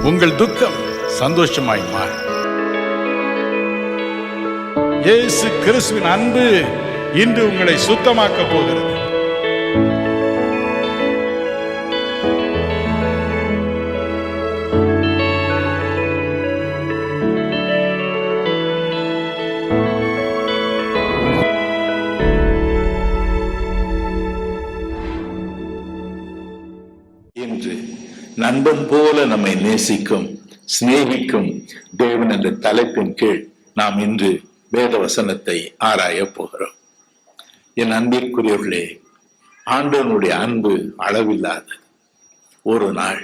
உங்கள் துக்கம் சந்தோஷமாய் மாறும். இயேசு கிறிஸ்துவின் அன்பு இன்று உங்களை சுத்தமாக்க போகிறது. இன்று நண்பன் போல நம்மை நேசிக்கும் சிநேகிக்கும் தேவன் என்ற தலைப்பின் கீழ் நாம் இன்று வேத வசனத்தை ஆராய போகிறோம். என் அன்பிற்குரியவர்களே, ஆண்டவனுடைய அன்பு அளவில்லாதது. ஒரு நாள்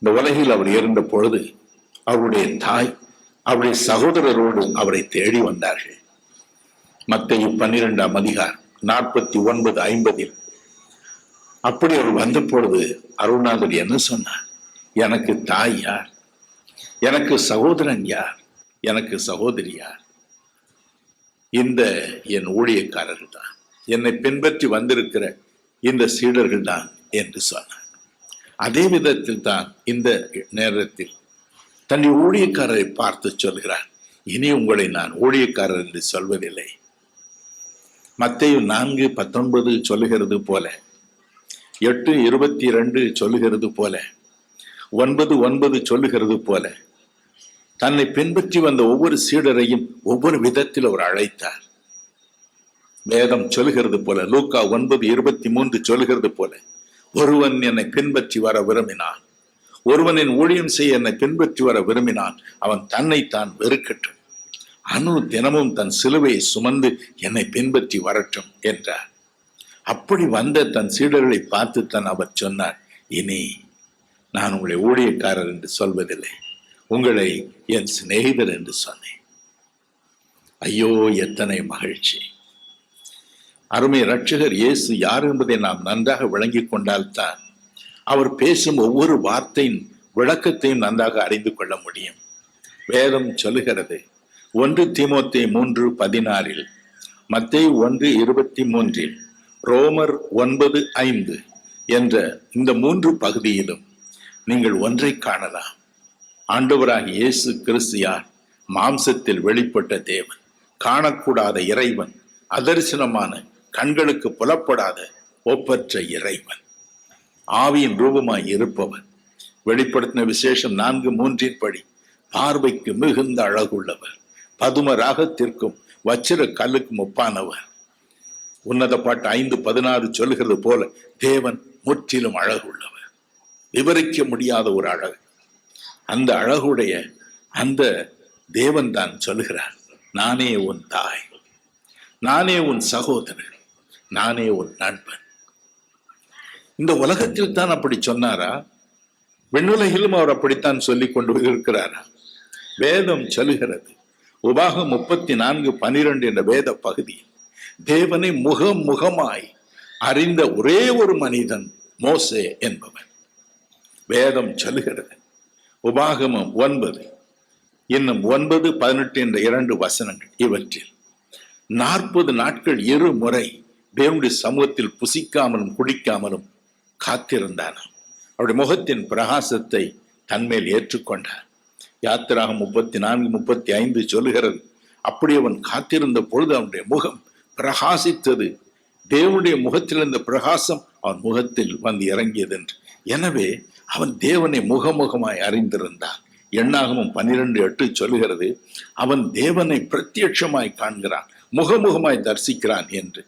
இந்த உலகில் அவர் இருந்த பொழுது அவருடைய தாய் அவருடைய சகோதரரோடு அவரை தேடி வந்தார்கள். மத்தேயு 12ஆம் அதிகாரம் 49-50 அப்படி அவர் வந்த பொழுது அருள்நாதர் என்ன சொன்னார்? எனக்கு தாய் யார்? எனக்கு சகோதரன் யார்? எனக்கு சகோதரி யார்? இந்த என் ஊழியக்காரர்கள் தான், என்னை பின்பற்றி வந்திருக்கிற இந்த சீடர்கள் தான் என்று சொன்னார். அதே விதத்தில் தான் இந்த நேரத்தில் தன் ஊழியக்காரரை பார்த்து சொல்கிறார், இனி உங்களை நான் ஊழியக்காரர் என்று சொல்வதில்லை. மத்தேயு 4:19 சொல்லுகிறது போல, 8:22 சொல்லுகிறது போல, 9:9 சொல்லுகிறது போல, தன்னை பின்பற்றி வந்த ஒவ்வொரு சீடரையும் ஒவ்வொரு விதத்தில் அவர் அழைத்தார். வேதம் சொல்லுகிறது போல, லூக்கா 9:23 சொல்லுகிறது போல, ஒருவன் என்னை பின்பற்றி வர விரும்பினான், ஒருவனின் ஊழியம் செய்ய என்னை பின்பற்றி வர விரும்பினான், அவன் தன்னைத்தான் வெறுக்கட்டும், தினமும் தன் சிலுவையை சுமந்து என்னை பின்பற்றி வரட்டும் என்றார். அப்படி வந்த தன் சீடர்களை பார்த்து தான் அவர் சொன்னார், இனி நான் உங்களை ஊழியக்காரர் என்று சொல்வதில்லை, உங்களை என் சிநேகிதர் என்று சொன்னேன். ஐயோ, எத்தனை மகிழ்ச்சி! அருமை இரட்சகர் இயேசு யார் என்பதை நாம் நன்றாக விளங்கி கொண்டால்தான் அவர் பேசும் ஒவ்வொரு வார்த்தையின் விளக்கத்தையும் நன்றாக அறிந்து கொள்ள முடியும். வேதம் சொல்லுகிறது 1 தீமோத்தேயு 3:16, மத்தேயு 1:23, ரோமர் 9:5 என்ற இந்த 3 பகுதியிலும் நீங்கள் ஒன்றை காணலாம். ஆண்டவராகிய இயேசு கிறிஸ்து யார்? மாம்சத்தில் வெளிப்பட்ட தேவன், காணக்கூடாத இறைவன், அதரிசனமான, கண்களுக்கு புலப்படாத ஒப்பற்ற இறைவன், ஆவியின் ரூபமாய் இருப்பவன், வெளிப்படுத்தின விசேஷம் 4:3 படி பார்வைக்கு மிகுந்த அழகுள்ளவர், பதும ராகத்திற்கும் வச்சிர கல்லுக்கும் ஒப்பானவர். உன்னத பாட்டு 5:16 சொல்லுகிறது போல, தேவன் முற்றிலும் அழகுள்ளவர், விவரிக்க முடியாத ஒரு அழகு. அந்த அழகுடைய அந்த தேவன் தான் சொல்லுகிறார், நானே உன் தாய், நானே உன் சகோதரன், நானே உன் நண்பன். இந்த உலகத்தில் தான் அப்படி சொன்னாரா? விண்ணுலகிலும் அவர் அப்படித்தான் சொல்லிக் கொண்டு இருக்கிறாரா? வேதம் சொல்லுகிறது, உபாகம் 34:12 என்ற வேத பகுதி, தேவனை முகமாய் அறிந்த ஒரே ஒரு மனிதன் மோசே என்பவன். வேதம் சொல்லுகிறது, உபாகமம் 9 இன்னும் 9:18 என்ற 2 வசனங்கள், இவற்றில் 40 நாட்கள் 2 முறை தேவனுடைய சமூகத்தில் புசிக்காமலும் குடிக்காமலும் காத்திருந்தான். அவருடைய முகத்தின் பிரகாசத்தை தன்மேல் ஏற்றுக்கொண்டார். யாத்திராகம் 34:35 சொல்லுகிறது, அப்படி அவன் காத்திருந்த பொழுது அவனுடைய முகம் பிரகாசித்தது, தேவனுடைய முகத்தில் இருந்த பிரகாசம் அவன் முகத்தில் வந்து இறங்கியது என்று. எனவே அவன் தேவனை முகமுகமாய் அறிந்திருந்தான். எண்ணாகமும் 12:8 சொல்லுகிறது, அவன் தேவனை பிரத்யட்சமாய் காண்கிறான், முகமுகமாய் தரிசிக்கிறான் என்று.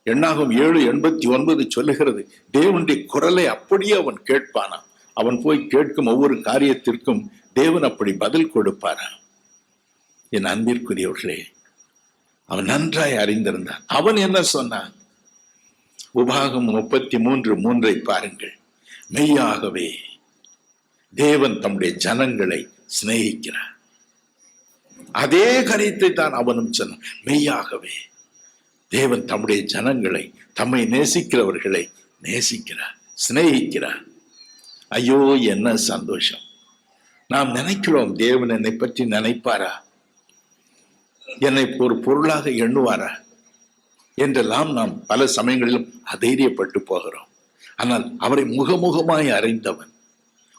எண்ணாகம் 7:89 சொல்லுகிறது, தேவனுடைய குரலை அப்படியே அவன் கேட்பானான். அவன் போய் கேட்கும் ஒவ்வொரு காரியத்திற்கும் தேவன் அப்படி பதில் கொடுப்பாரா? என் அன்பிற்குரியவர்களே, அவன் நன்றாய் அறிந்திருந்தான். அவன் என்ன சொன்னான்? உபாகம் 33:3 பாருங்கள், மெய்யாகவே தேவன் தம்முடைய ஜனங்களை சிநேகிக்கிறார். அதே காரியத்தை தான் அவனும் சொன்னான், மெய்யாகவே தேவன் தம்முடைய ஜனங்களை, தம்மை நேசிக்கிறவர்களை நேசிக்கிறார், சிநேகிக்கிறார். ஐயோ, என்ன சந்தோஷம்! நாம் நினைக்கிறோம், தேவன் என்னை பற்றி நினைப்பாரா, என்னை ஒரு பொருளாக எண்ணுவாரா என்றெல்லாம் நாம் பல சமயங்களிலும் அதைரியப்பட்டு போகிறோம். ஆனால் அவரை முகமுகமாய் அறிந்தவன்,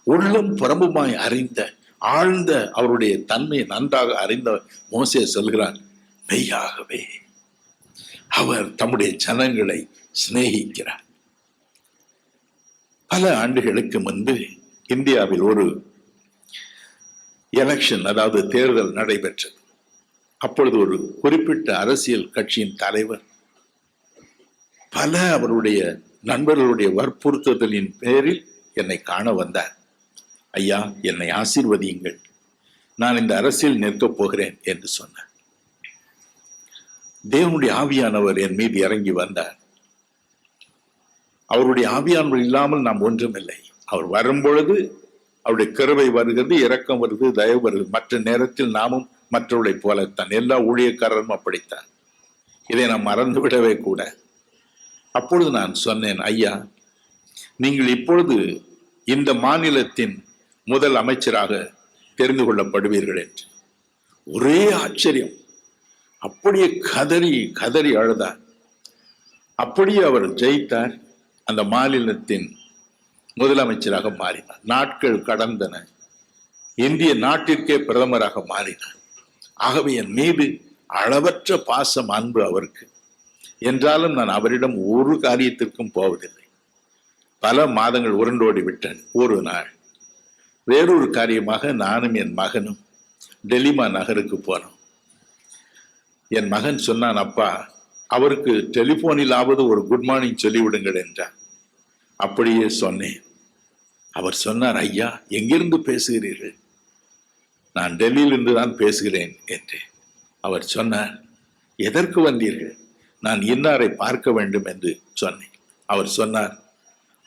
உள்ளம் புறம்புமாய் அறிந்த ஆழ்ந்த அவருடைய தன்மையை நன்றாக அறிந்த மோசே சொல்கிறார், மெய்யாகவே அவர் தம்முடைய ஜனங்களை சிநேகிக்கிறார். பல ஆண்டுகளுக்கு முன்பு இந்தியாவில் ஒரு எலெக்ஷன், அதாவது தேர்தல் நடைபெற்றது. அப்பொழுது ஒரு குறிப்பிட்ட அரசியல் கட்சியின் தலைவர் பல அவருடைய நண்பர்களுடைய வற்புறுத்தலின் பேரில் என்னை காண வந்தார். ஐயா, என்னை ஆசீர்வதியுங்கள், நான் இந்த அரசியல் நிற்கப் போகிறேன் என்று சொன்னார். தேவனுடைய ஆவியானவர் என் மீது இறங்கி வந்தார். அவருடைய ஆவியானவர் இல்லாமல் நாம் ஒன்றுமில்லை. அவர் வரும்பொழுது அவருடைய கிருபை வருகிறது, இரக்கம் வருது, தயவு வருது. மற்ற நேரத்தில் நாமும் மற்றவர்களை போலத்தான். எல்லா ஊழியக்காரரும் அப்படித்தான். இதை நாம் மறந்துவிடவே கூட. அப்பொழுது நான் சொன்னேன், ஐயா, நீங்கள் இப்பொழுது இந்த மாநிலத்தின் முதல் அமைச்சராக தெரிந்து கொள்ளப்படுவீர்கள் என்று. ஒரே ஆச்சரியம். அப்படியே கதறி கதறி அழுதார். அப்படியே அவர் ஜெயித்தார். அந்த மாநிலத்தின் முதலமைச்சராக மாறினார். நாட்கள் கடந்தன. இந்திய நாட்டிற்கே பிரதமராக மாறினார். ஆகவே என் மீது அளவற்ற பாசம், அன்பு அவருக்கு. என்றாலும் நான் அவரிடம் ஒரு காரியத்திற்கும் போவதில்லை. பல மாதங்கள் உருண்டோடி விட்டேன். ஒரு நாள் வேறொரு காரியமாக நானும் என் மகனும் டெல்லிமா நகருக்கு போனோம். என் மகன் சொன்னான், அப்பா, அவருக்கு டெலிபோனிலாவது ஒரு குட் மார்னிங் சொல்லிவிடுங்கள் என்றார். அப்படியே சொன்னேன். அவர் சொன்னார், ஐயா, எங்கிருந்து பேசுகிறீர்கள்? நான் டெல்லியிலிருந்து தான் பேசுகிறேன் என்றேன். அவர் சொன்னார், எதற்கு வந்தீர்கள்? நான் இன்னாரை பார்க்க வேண்டும் என்று சொன்னேன். அவர் சொன்னார்,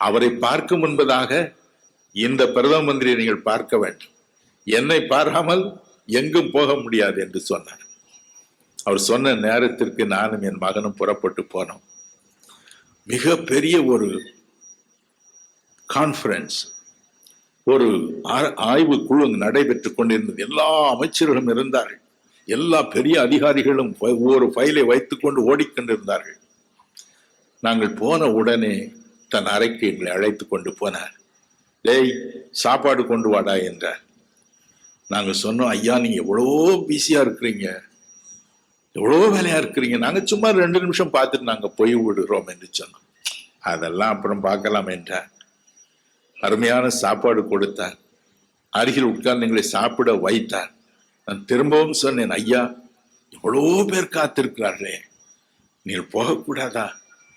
அவரை பார்க்கும் முன்பதாக இந்த பிரதம மந்திரியை நீங்கள் பார்க்க வேண்டும். என்னை பாராமல் எங்கும் போக முடியாது என்று சொன்னார். அவர் சொன்ன நேரத்திற்கு நானும் என் மகனும் புறப்பட்டு போனோம். மிக பெரிய ஒரு கான்ஃபரன்ஸ், ஒரு ஆய்வு குழு நடைபெற்றுக் கொண்டிருந்தது. எல்லா அமைச்சர்களும் இருந்தார்கள். எல்லா பெரிய அதிகாரிகளும் ஒரு ஃபைலை வைத்துக்கொண்டு ஓடிக்கொண்டிருந்தார்கள். நாங்கள் போன உடனே தன் அறைக்கு எங்களை அழைத்து கொண்டு போனார். டேய், சாப்பாடு கொண்டு வாடா என்றார். நாங்கள் சொன்னோம், ஐயா, நீங்க எவ்வளோ பிஸியா இருக்கிறீங்க, எவ்வளோ வேலையா இருக்கிறீங்க, நாங்க சும்மா 2 நிமிஷம் பார்த்துட்டு நாங்க போய் விடுறோம் என்று சொன்னோம். அதெல்லாம் அப்புறம் பார்க்கலாம் என்றார். அருமையான சாப்பாடு கொடுத்தார். அருகில் உட்கார்ந்து எங்களை சாப்பிட வைத்தார். நான் திரும்பவும் சொன்னேன், ஐயா, எவ்வளோ பேர் காத்திருக்கிறார்களே, நீங்கள் போகக்கூடாதா?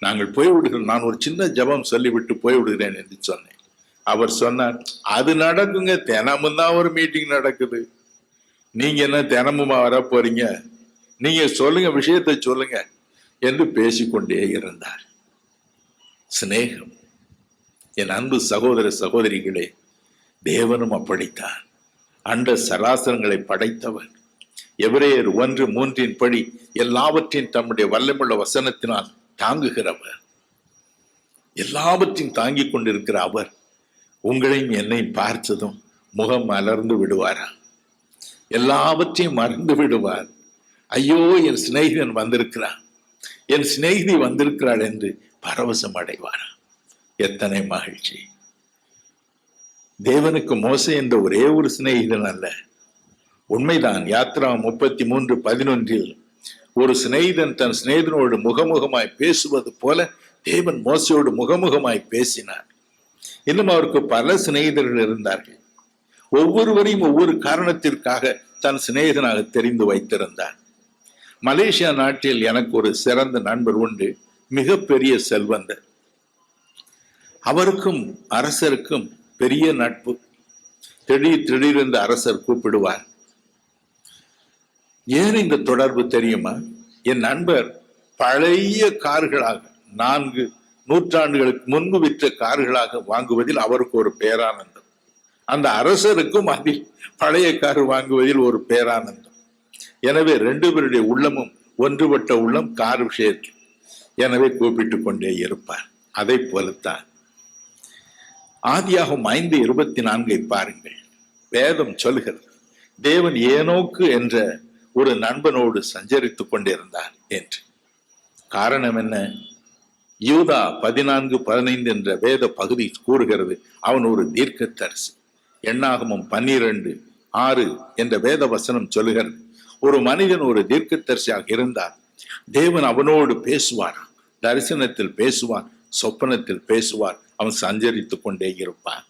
நாங்கள் போய் விடுகிறோம், நான் ஒரு சின்ன ஜபம் சொல்லிவிட்டு போய் விடுகிறேன் என்று சொன்னேன். அவர் சொன்னார், அது நடக்குங்க, தினமும் தான் ஒரு மீட்டிங் நடக்குது, நீங்க என்ன தினமுமா வர போறீங்க, நீங்க சொல்லுங்க, விஷயத்தை சொல்லுங்க என்று பேசிக்கொண்டே இருந்தார். சிநேகம். என் அன்பு சகோதர சகோதரிகளே, தேவனும் அப்படித்தான். அண்ட சராசரங்களை படைத்தவர். எபிரேயர் 1:3 படி எல்லாவற்றையும் தம்முடைய வல்லமுள்ள வசனத்தினால் தாங்குகிறவர். எல்லாவற்றையும் தாங்கிக் கொண்டிருக்கிற அவர் உங்களையும் என்னையும் பார்த்ததும் முகம் மலர்ந்து விடுவாரா? எல்லாவற்றையும் மறந்து விடுவார். ஐயோ, என் சிநேகிதன் வந்திருக்கிறான், என் சிநேகிதி வந்திருக்கிறாள் என்று பரவசம் அடைவாரா? எத்தனை மகிழ்ச்சி! தேவனுக்கு மோசே என்ற ஒரே ஒரு சிநேகிதன் அல்ல. உண்மைதான். யாத்ரா 33:11 ஒரு சிநேகிதன் தன் சிநேகிதனோடு முகமுகமாய் பேசுவது போல தேவன் மோசையோடு முகமுகமாய் பேசினார். இன்னும் அவருக்கு பல சிநேகிதர்கள் இருந்தார்கள். ஒவ்வொருவரையும் ஒவ்வொரு காரணத்திற்காக தன் சிநேகிதனாக தெரிந்து வைத்திருந்தார். மலேசியா நாட்டில் எனக்கு ஒரு சிறந்த நண்பர் உண்டு, மிகப்பெரிய செல்வந்தர். அவருக்கும் அரசருக்கும் பெரிய நட்பு. திடீரென்று அரசர் கூப்பிடுவார். ஏன் இந்த தொடர்பு தெரியுமா? என் நண்பர் பழைய கார்களாக 4 நூற்றாண்டுகளுக்கு முன்பு விற்ற கார்களாக வாங்குவதில் அவருக்கு ஒரு பேரானந்தம். அந்த அரசருக்கும் அதில் பழைய கார் வாங்குவதில் ஒரு பேரானந்தம். எனவே 2 பேருடைய உள்ளமும் ஒன்றுபட்ட உள்ளம் கார் விஷயத்தில். எனவே கூப்பிட்டு கொண்டே இருப்பார். அதை போலத்தான் ஆதியாகமம் 5:24 பாருங்கள். வேதம் சொல்கிறது, தேவன் ஏனோக்கு என்ற ஒரு நண்பனோடு சஞ்சரித்துக் கொண்டிருந்தார் என்று. காரணம் என்ன? யூதா 14:15 என்ற வேத பகுதி கூறுகிறது, அவன் ஒரு தீர்க்கதரிசி. எண்ணாகமம் 12:6 என்ற வேத வசனம் சொல்லுகிறது. ஒரு மனிதன் ஒரு தீர்க்கதரிசியாக இருந்தார். தேவன் அவனோடு பேசுவார், தரிசனத்தில் பேசுவார், சொப்பனத்தில் பேசுவார். அவன் சஞ்சரித்துக் கொண்டே இருப்பான்.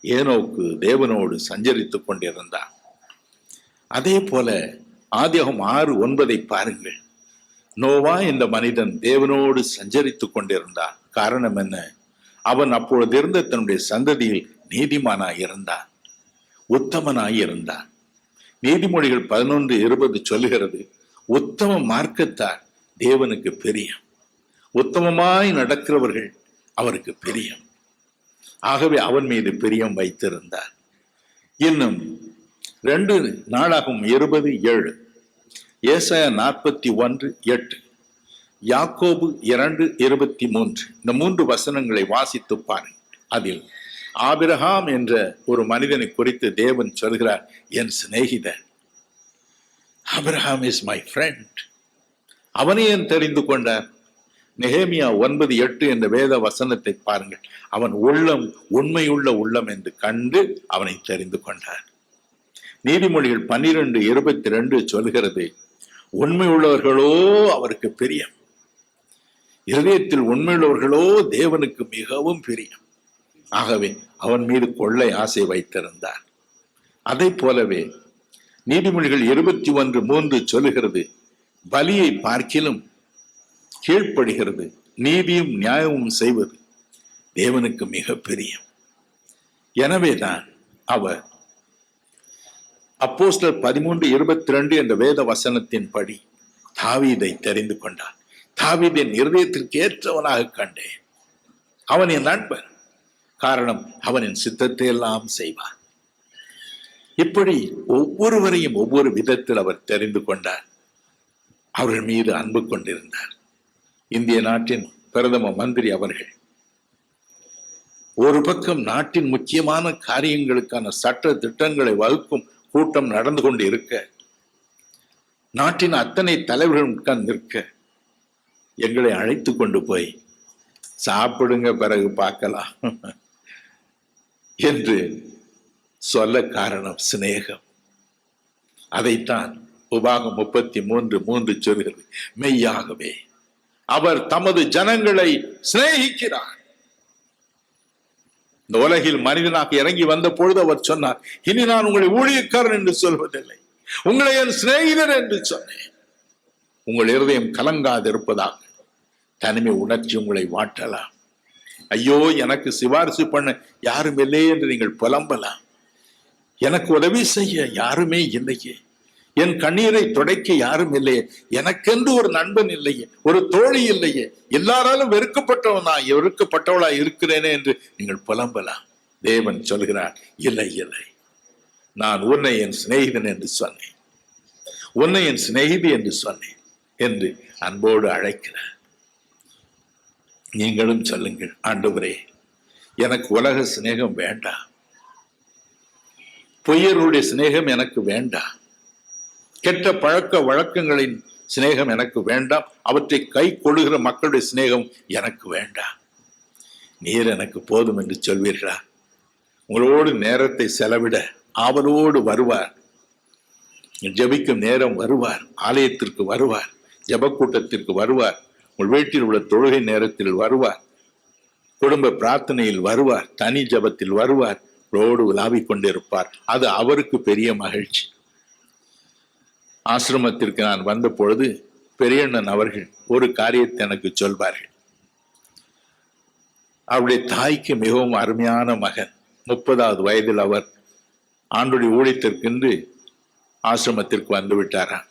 ஏனோக்கு தேவனோடு சஞ்சரித்துக் கொண்டிருந்தான். அதே போல ஆதியாகமம் 6:9 பாருங்கள். நோவா என்ற மனிதன் தேவனோடு சஞ்சரித்துக் கொண்டிருந்தான். காரணம் என்ன? அவன் அப்பொழுது இருந்த தன்னுடைய சந்ததியில் நீதிமானாய் இருந்தான், உத்தமனாய் இருந்தான். நீதிமொழிகள் 11:20 சொல்லுகிறது, உத்தம மார்க்கத்தார் தேவனுக்கு பிரியம், உத்தமமாய் நடக்கிறவர்கள் அவருக்கு பிரியம். ஆகவே அவன் மீது பிரியம் வைத்திருந்தார். இன்னும் 2 நாளாகும் 20:7, ஏசாயா 41:8, யாக்கோபு 2:23 இந்த 3 வசனங்களை வாசித்து பாருங்கள். அதில் ஆபிரகாம் என்ற ஒரு மனிதனை குறித்து தேவன் சொல்கிறார், என் சிநேகிதன். Abraham is my friend. அவனை ஏன் தெரிந்து கொண்டார்? நெகேமியா 9:8 என்ற வேத வசனத்தை பாருங்கள். அவன் உள்ளம் உண்மையுள்ள உள்ளம் என்று கண்டு அவனை தெரிந்து கொண்டார். நீதிமொழிகள் 12:22 சொல்கிறது, உண்மையுள்ளவர்களோ அவருக்கு பிரியம். இதயத்தில் உண்மையுள்ளவர்களோ தேவனுக்கு மிகவும் பிரியம். ஆகவே அவன் மீது கொள்ளை ஆசை வைத்திருந்தார். அதை போலவே நீதிமொழிகள் 21:3 சொல்லுகிறது, பலியை பார்க்கிலும் கீழ்ப்படுகிறது, நீதியும் நியாயமும் செய்வது தேவனுக்கு மிக பிரியம். எனவேதான் அவர் அப்போஸ்தலர் 13:22 என்ற வேத வசனத்தின் படி தாவீதை தெரிந்து கொண்டார். தாவீதின் இருதயத்திற்கு ஏற்றவனாக கண்டேன். அவன் என் நண்பன். காரணம், அவனின் சித்தத்தை எல்லாம் செய்வான். இப்படி ஒவ்வொருவரையும் ஒவ்வொரு விதத்தில் அவர் தெரிந்து கொண்டார். அவர்கள் மீது அன்பு கொண்டிருந்தார். இந்திய நாட்டின் பிரதம மந்திரி அவர்கள் ஒரு பக்கம் நாட்டின் முக்கியமான காரியங்களுக்கான சட்ட திட்டங்களை வகுக்கும் கூட்டம் நடந்து கொண்டு இருக்க, நாட்டின் அத்தனை தலைவர்கள் உட்கார்ந்து நிற்க, எங்களை அழைத்து கொண்டு போய் சாப்பிடுங்க பிறகு பார்க்கலாம் என்று சொல்ல காரணம் சிநேகம். அதைத்தான் உபாகம் 33:3 சொல்கிறது, மெய்யாகவே அவர் தமது ஜனங்களை சிநேகிக்கிறார். இந்த உலகில் மனிதனாக இறங்கி வந்த பொழுது அவர் சொன்னார், இனி நான் உங்களை ஊழியக்காரன் என்று சொல்வதில்லை, உங்களை என் சிநேகிதர் என்று சொன்னேன். உங்கள் இருதயம் கலங்காதிருப்பதாக தனிமை உணர்ச்சி உங்களை வாட்டலாம். ஐயோ, எனக்கு சிபாரிசு பண்ண யாரும் இல்லையே என்று நீங்கள் புலம்பலாம். எனக்கு உதவி செய்ய யாருமே இல்லையே, என் கண்ணீரை துடைக்க யாரும் இல்லையே, எனக்கென்று ஒரு நண்பன் இல்லையே, ஒரு தோழி இல்லையே, எல்லாராலும் வெறுக்கப்பட்டவளா இருக்கிறேனே என்று நீங்கள் புலம்பலாம். தேவன் சொல்கிறார், இல்லை இல்லை, நான் உன்னை என் சிநேகிதன் என்று சொன்னேன், உன்னை என் சிநேகிதி என்று சொன்னேன் என்று அன்போடு அழைக்கிறார். நீங்களும் சொல்லுங்கள், ஆண்டவரே, எனக்கு உலக சிநேகம் வேண்டாம், பொய்யருடைய சிநேகம் எனக்கு வேண்டாம், கெட்ட பழக்க வழக்கங்களின் சிநேகம் எனக்கு வேண்டாம், அவற்றை கை கொள்ளுகிற மக்களுடைய சிநேகம் எனக்கு வேண்டாம், நீர் எனக்கு போதும் என்று சொல்வீர்களா? உங்களோடு நேரத்தை செலவிட ஆவலோடு வருவார். ஜெபிக்கும் நேரம் வருவார், ஆலயத்திற்கு வருவார், ஜெப கூட்டத்திற்கு வருவார், உங்கள் வீட்டில் உள்ள தொழுகை நேரத்தில் வருவார், குடும்ப பிரார்த்தனையில் வருவார், தனி ஜெபத்தில் வருவார், ரோடு உலாவிக் கொண்டிருப்பார். அது அவருக்கு பெரிய மகிழ்ச்சி. ஆசிரமத்திற்கு நான் வந்த பொழுது பெரியண்ணன் அவர்கள் ஒரு காரியத்தை எனக்கு சொல்வார்கள். அவருடைய தாய்க்கு மிகவும் அருமையான மகன், 30வது வயதில் அவர் ஆண்டுடைய ஊழியத்திற்கென்று ஆசிரமத்திற்கு வந்து விட்டாராம்.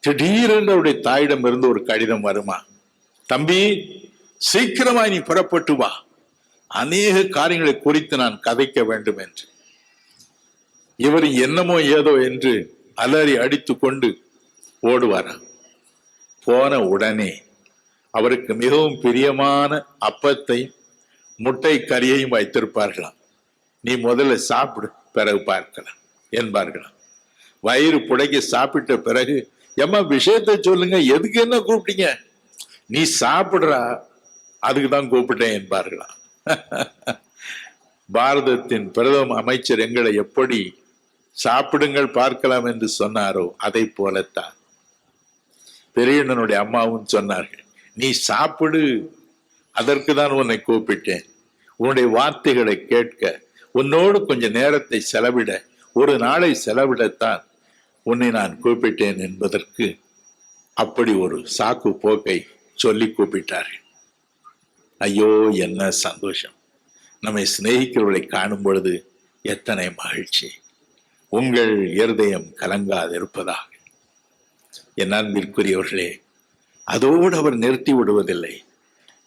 திடீரென்று அவருடைய தாயிடம் இருந்து ஒரு கடிதம் வருமா, தம்பி சீக்கிரமாய் நீ புறப்பட்டு வா, அநேக காரியங்களை குறித்து நான் கதைக்க வேண்டும் என்று. இவர் என்னமோ ஏதோ என்று அலறி அடித்து கொண்டு ஓடுவாராம். போன உடனே அவருக்கு மிகவும் பிரியமான அப்பத்தையும் முட்டை கறியையும் வைத்திருப்பார்களாம். நீ முதல்ல சாப்பிடு, பிறகு பார்க்கலாம் என்பார்களாம். வயிறு புடைக்க சாப்பிட்ட பிறகு, எம்மா விஷயத்தை சொல்லுங்க, எதுக்கு என்ன கூப்பிட்டீங்க? நீ சாப்பிடுறா, அதுக்கு தான் கூப்பிட்டேன் என்பார்களாம். பாரதத்தின் பிரதம அமைச்சர் எங்களை எப்படி சாப்பிடுங்கள் பார்க்கலாம் என்று சொன்னாரோ அதை போலத்தான் பெரியண்ணனுடைய அம்மாவும் சொன்னார்கள், நீ சாப்பிடு, அதற்கு தான் உன்னை கூப்பிட்டேன். உன்னுடைய வார்த்தைகளை கேட்க, உன்னோடு கொஞ்ச நேரத்தை செலவிட, ஒரு நாளை செலவிடத்தான் உன்னை நான் கூப்பிட்டேன் என்பதற்கு அப்படி ஒரு சாக்கு போக்கை சொல்லி கூப்பிட்டார்கள். ஐயோ, என்ன சந்தோஷம்! நம்மை சிநேகிக்கிறவர்களை காணும் பொழுது எத்தனை மகிழ்ச்சி! உங்கள் இருதயம் கலங்காதிருப்பதாக. என் அன்பிற்குரியவர்களே, அதோடு அவர் நிறுத்தி விடுவதில்லை.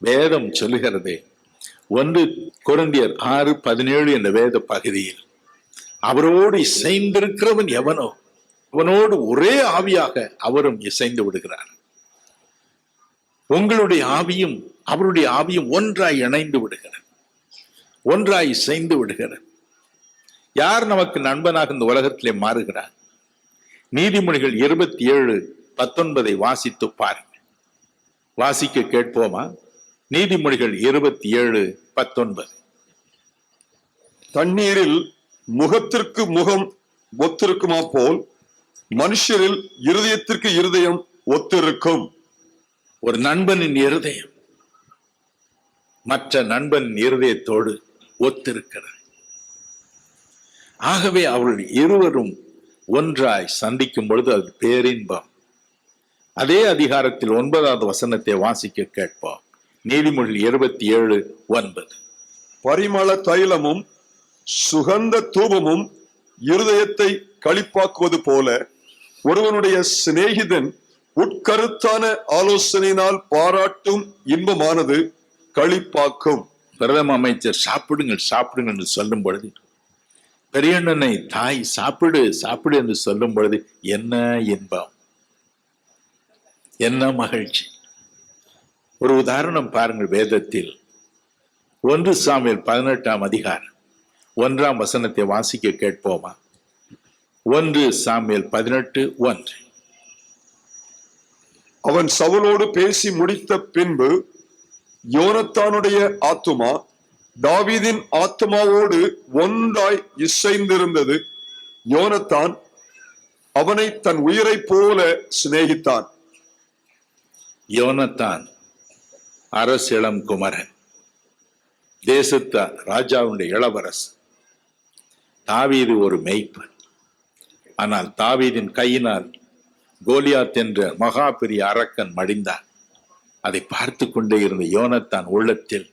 வேதம் சொல்லுகிறது, 1 கொரிந்தியர் 6:17 என்ற வேத பகுதியில், அவரோடு இசைந்திருக்கிறவன் எவனோ அவனோடு ஒரே ஆவியாக அவரும் இசைந்து விடுகிறார். உங்களுடைய ஆவியும் அவருடைய ஆவியும் ஒன்றாய் இணைந்து விடுகிறது, ஒன்றாய் இசைந்து விடுகிறது. யார் நமக்கு நண்பனாக இந்த உலகத்திலே மாறுகிறார்? நீதிமொழிகள் 27:19 வாசித்து பாருங்கள். வாசிக்க கேட்போமா? நீதிமொழிகள் 27:19. தண்ணீரில் முகத்திற்கு முகம் ஒத்திருக்குமா போல் மனுஷரில் இருதயத்திற்கு இருதயம் ஒத்திருக்கும். ஒரு நண்பனின் இருதயம் மற்ற நண்பனின் இருதயத்தோடு ஒத்திருக்கிறது. ஆகவே அவர்கள் இருவரும் ஒன்றாய் சந்திக்கும் பொழுது அது பேரின்பம். அதே அதிகாரத்தில் 9வது வசனத்தை வாசிக்க கேட்போம். நீதிமொழி 27:9. பரிமள தைலமும் சுகந்த தூபமும் இருதயத்தை களிப்பாக்குவது போல ஒருவனுடைய சிநேகிதன் உட்கருத்தான ஆலோசனையினால் பாராட்டும் இன்பமானது களிப்பாக்கும். பிரதம அமைச்சர் சாப்பிடுங்கள் சாப்பிடுங்கள் என்று சொல்லும் பொழுது, பெரியண்ணனை தாய் சாப்பிடு சாப்பிடு என்று சொல்லும் பொழுது என்ன இன்பம், என்ன மகிழ்ச்சி! ஒரு உதாரணம் பாருங்கள். வேதத்தில் 1 சாமுவேல் 18ஆம் அதிகாரம் 1ஆம் வசனத்தை வாசிக்க கேட்போமா? 1 சாமுவேல் 18:1. அவன் சவுலோடு பேசி முடித்த பின்பு யோனத்தானுடைய ஆத்துமா தாவீதின் ஆத்துமாவோடு ஒன்றாய் இசைந்திருந்தது. யோனத்தான் அவனை தன் உயிரை போல சிநேகித்தான். யோனத்தான் அரசிளம் குமரன், தேசத்த ராஜாவுடைய இளவரசு. தாவீது ஒரு மேய்ப்பன். ஆனால் தாவீதின் கையினால் கோலியாத் என்ற மகா பெரிய அரக்கன் மடிந்தான். அதை பார்த்து கொண்டே இருந்த யோனத்தான் உள்ளத்தில்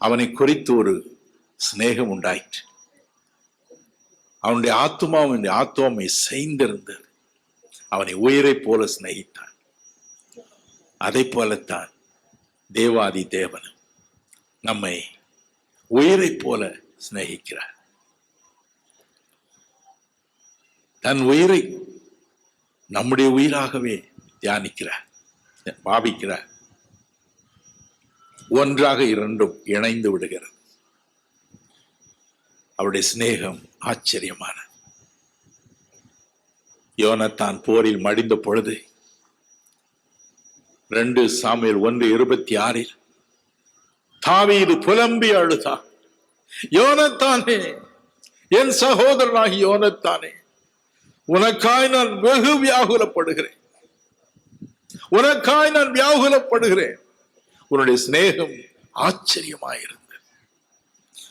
அவனை குறித்து ஒரு சிநேகம் உண்டாயிற்று. அவனுடைய ஆத்துமாவை செய்திருந்தது. அவனை உயிரை போல சிநேகித்தான். அதை போலத்தான் தேவாதி தேவன் நம்மை உயிரை போல சிநேகிக்கிறார். தன் உயிரை நம்முடைய உயிராகவே தியானிக்கிறார், பாவிக்கிறார். ஒன்றாக இரண்டும் இணைந்து விடுகிறது. அவருடைய சிநேகம் ஆச்சரியமான. யோனத்தான் போரில் மடிந்த பொழுது 2 சாமுவேல் 1:26 தாவீது புலம்பி அழுதான், யோனத்தானே, என் சகோதரனாகி யோனத்தானே, உனக்காய் நான் வெகு வியாகுலப்படுகிறேன், உனக்காய் நான் வியாகுலப்படுகிறேன். உன்னுடைய சிநேகம் ஆச்சரியமாயிருந்தது,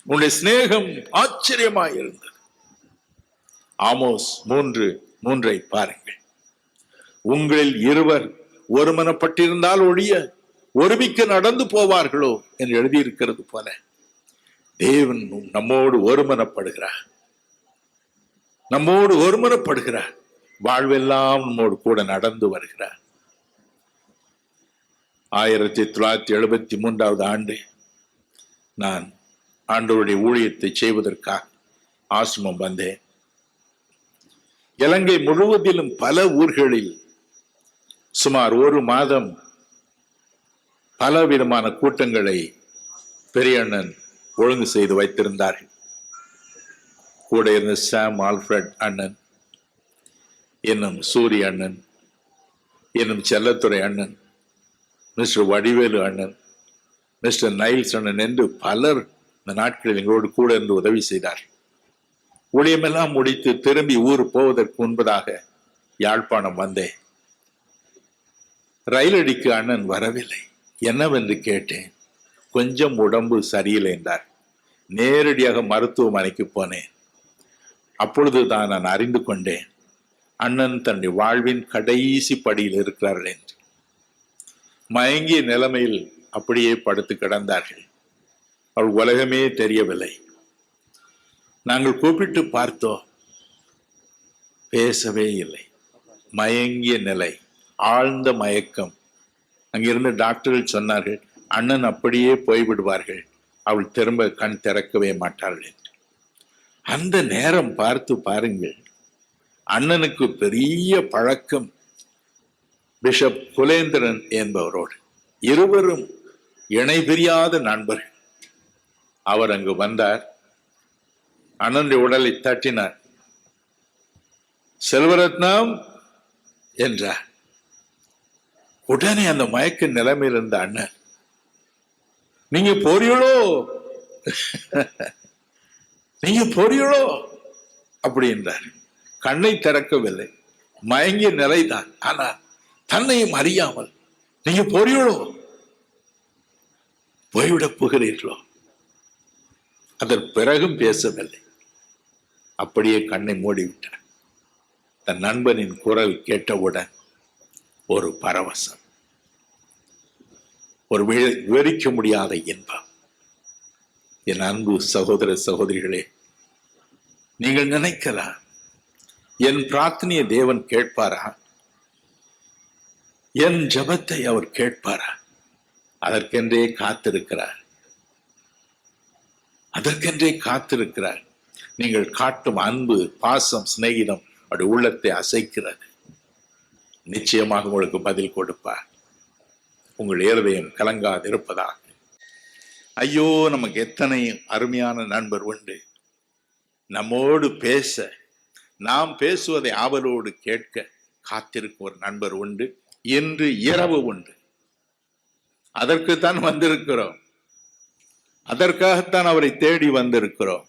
உன்னுடைய சிநேகம் ஆச்சரியமாயிருந்தது. ஆமோஸ் 3:3 பாருங்கள். உங்களில் இருவர் ஒருமனப்பட்டிருந்தால் ஒழிய ஒருமிக்க நடந்து போவார்களோ என்று எழுதியிருக்கிறது போல தேவன் நம்மோடு ஒருமனப்படுகிறார், நம்மோடு ஒருமனப்படுகிறார். வாழ்வெல்லாம் நம்மோடு கூட நடந்து வருகிறார். 1973வது ஆண்டு நான் ஆண்டவருடைய ஊழியத்தை செய்வதற்காக ஆசிரமம் வந்தேன். இலங்கை முழுவதிலும் பல ஊர்களில் சுமார் 1 மாதம் பலவிதமான கூட்டங்களை பெரிய அண்ணன் ஒழுங்கு செய்து வைத்திருந்தார்கள். கூட இருந்த சாம் ஆல்ஃபிரட் அண்ணன், என்னும் சூரிய அண்ணன், என்னும் செல்லத்துறை அண்ணன், மிஸ்டர் வடிவேலு அண்ணன், மிஸ்டர் நைல்ஸ் அண்ணன் என்று பலர் இந்த நாட்களில் எங்களோடு கூட இருந்து உதவி செய்தார். ஊழியமெல்லாம் முடித்து திரும்பி ஊர் போவதற்கு முன்பதாக யாழ்ப்பாணம் வந்தேன். ரயிலடிக்கு அண்ணன் வரவில்லை. என்னவென்று கேட்டேன். கொஞ்சம் உடம்பு சரியில்லை என்றார். நேரடியாக மருத்துவமனைக்கு போனேன். அப்பொழுதுதான் நான் அறிந்து கொண்டேன் அண்ணன் தன்னுடைய வாழ்வின் கடைசி படியில் இருக்கிறார்கள் என்று. மயங்கிய நிலைமையில் அப்படியே படுத்து கிடந்தார்கள். அவள் உலகமே தெரியவில்லை. நாங்கள் கூப்பிட்டு பார்த்தோம், பேசவே இல்லை. மயங்கிய நிலை, ஆழ்ந்த மயக்கம். அங்கிருந்து டாக்டர்கள் சொன்னார்கள், அண்ணன் அப்படியே போய்விடுவார்கள், அவள் திரும்ப கண் திறக்கவே மாட்டார்கள் என்று. அந்த நேரம் பார்த்து பாருங்கள், அண்ணனுக்கு பெரிய பழக்கம் பிஷப் குலேந்திரன் என்பவரோடு. இருவரும் இணை பிரியாத நண்பர்கள். அவர் அங்கு வந்தார். அண்ணனுடைய உடலை தட்டினார். செல்வரத்னம் என்றார். உடனே அந்த மயக்க நிலைமையில் இருந்த அண்ணன், நீங்க போறீங்களோ நீங்க போறீங்களோ அப்படி என்றார். கண்ணை திறக்கவில்லை, மயங்கிய நிலைதான். ஆனால் தன்னையும் அறியாமல், நீங்க போறீங்களோ, போய்விடப் போகிறீர்களோ. அதற்கு பிறகும் பேசவில்லை. அப்படியே கண்ணை மூடிவிட்டார். தன் நண்பனின் குரல் கேட்டவுடன் ஒரு பரவசம், ஒரு விவரிக்க முடியாத இன்பம். என் அன்பு சகோதர சகோதரிகளே, நீங்கள் நினைக்கலாம், என் பிரார்த்தனையை தேவன் கேட்பாரா? என் ஜெபத்தை அவர் கேட்பாரா? அதற்கென்றே காத்திருக்கிறார். அதற்கென்றே காத்திருக்கிறார். நீங்கள் காட்டும் அன்பு, பாசம், சிநேகிதம் அவருடைய உள்ளத்தை அசைக்கிறது. நிச்சயமாக உங்களுக்கு பதில் கொடுப்பார். உங்கள் இருதயம் கலங்காது இருப்பதாக. ஐயோ, நமக்கு எத்தனை அருமையான நண்பர் உண்டு. நம்மோடு பேச, நாம் பேசுவதை ஆவலோடு கேட்க காத்திருக்கும் ஒரு நண்பர் உண்டு. இன்று இரவு உண்டு. அதற்குத்தான் வந்திருக்கிறோம். அதற்காகத்தான் அவரை தேடி வந்திருக்கிறோம்.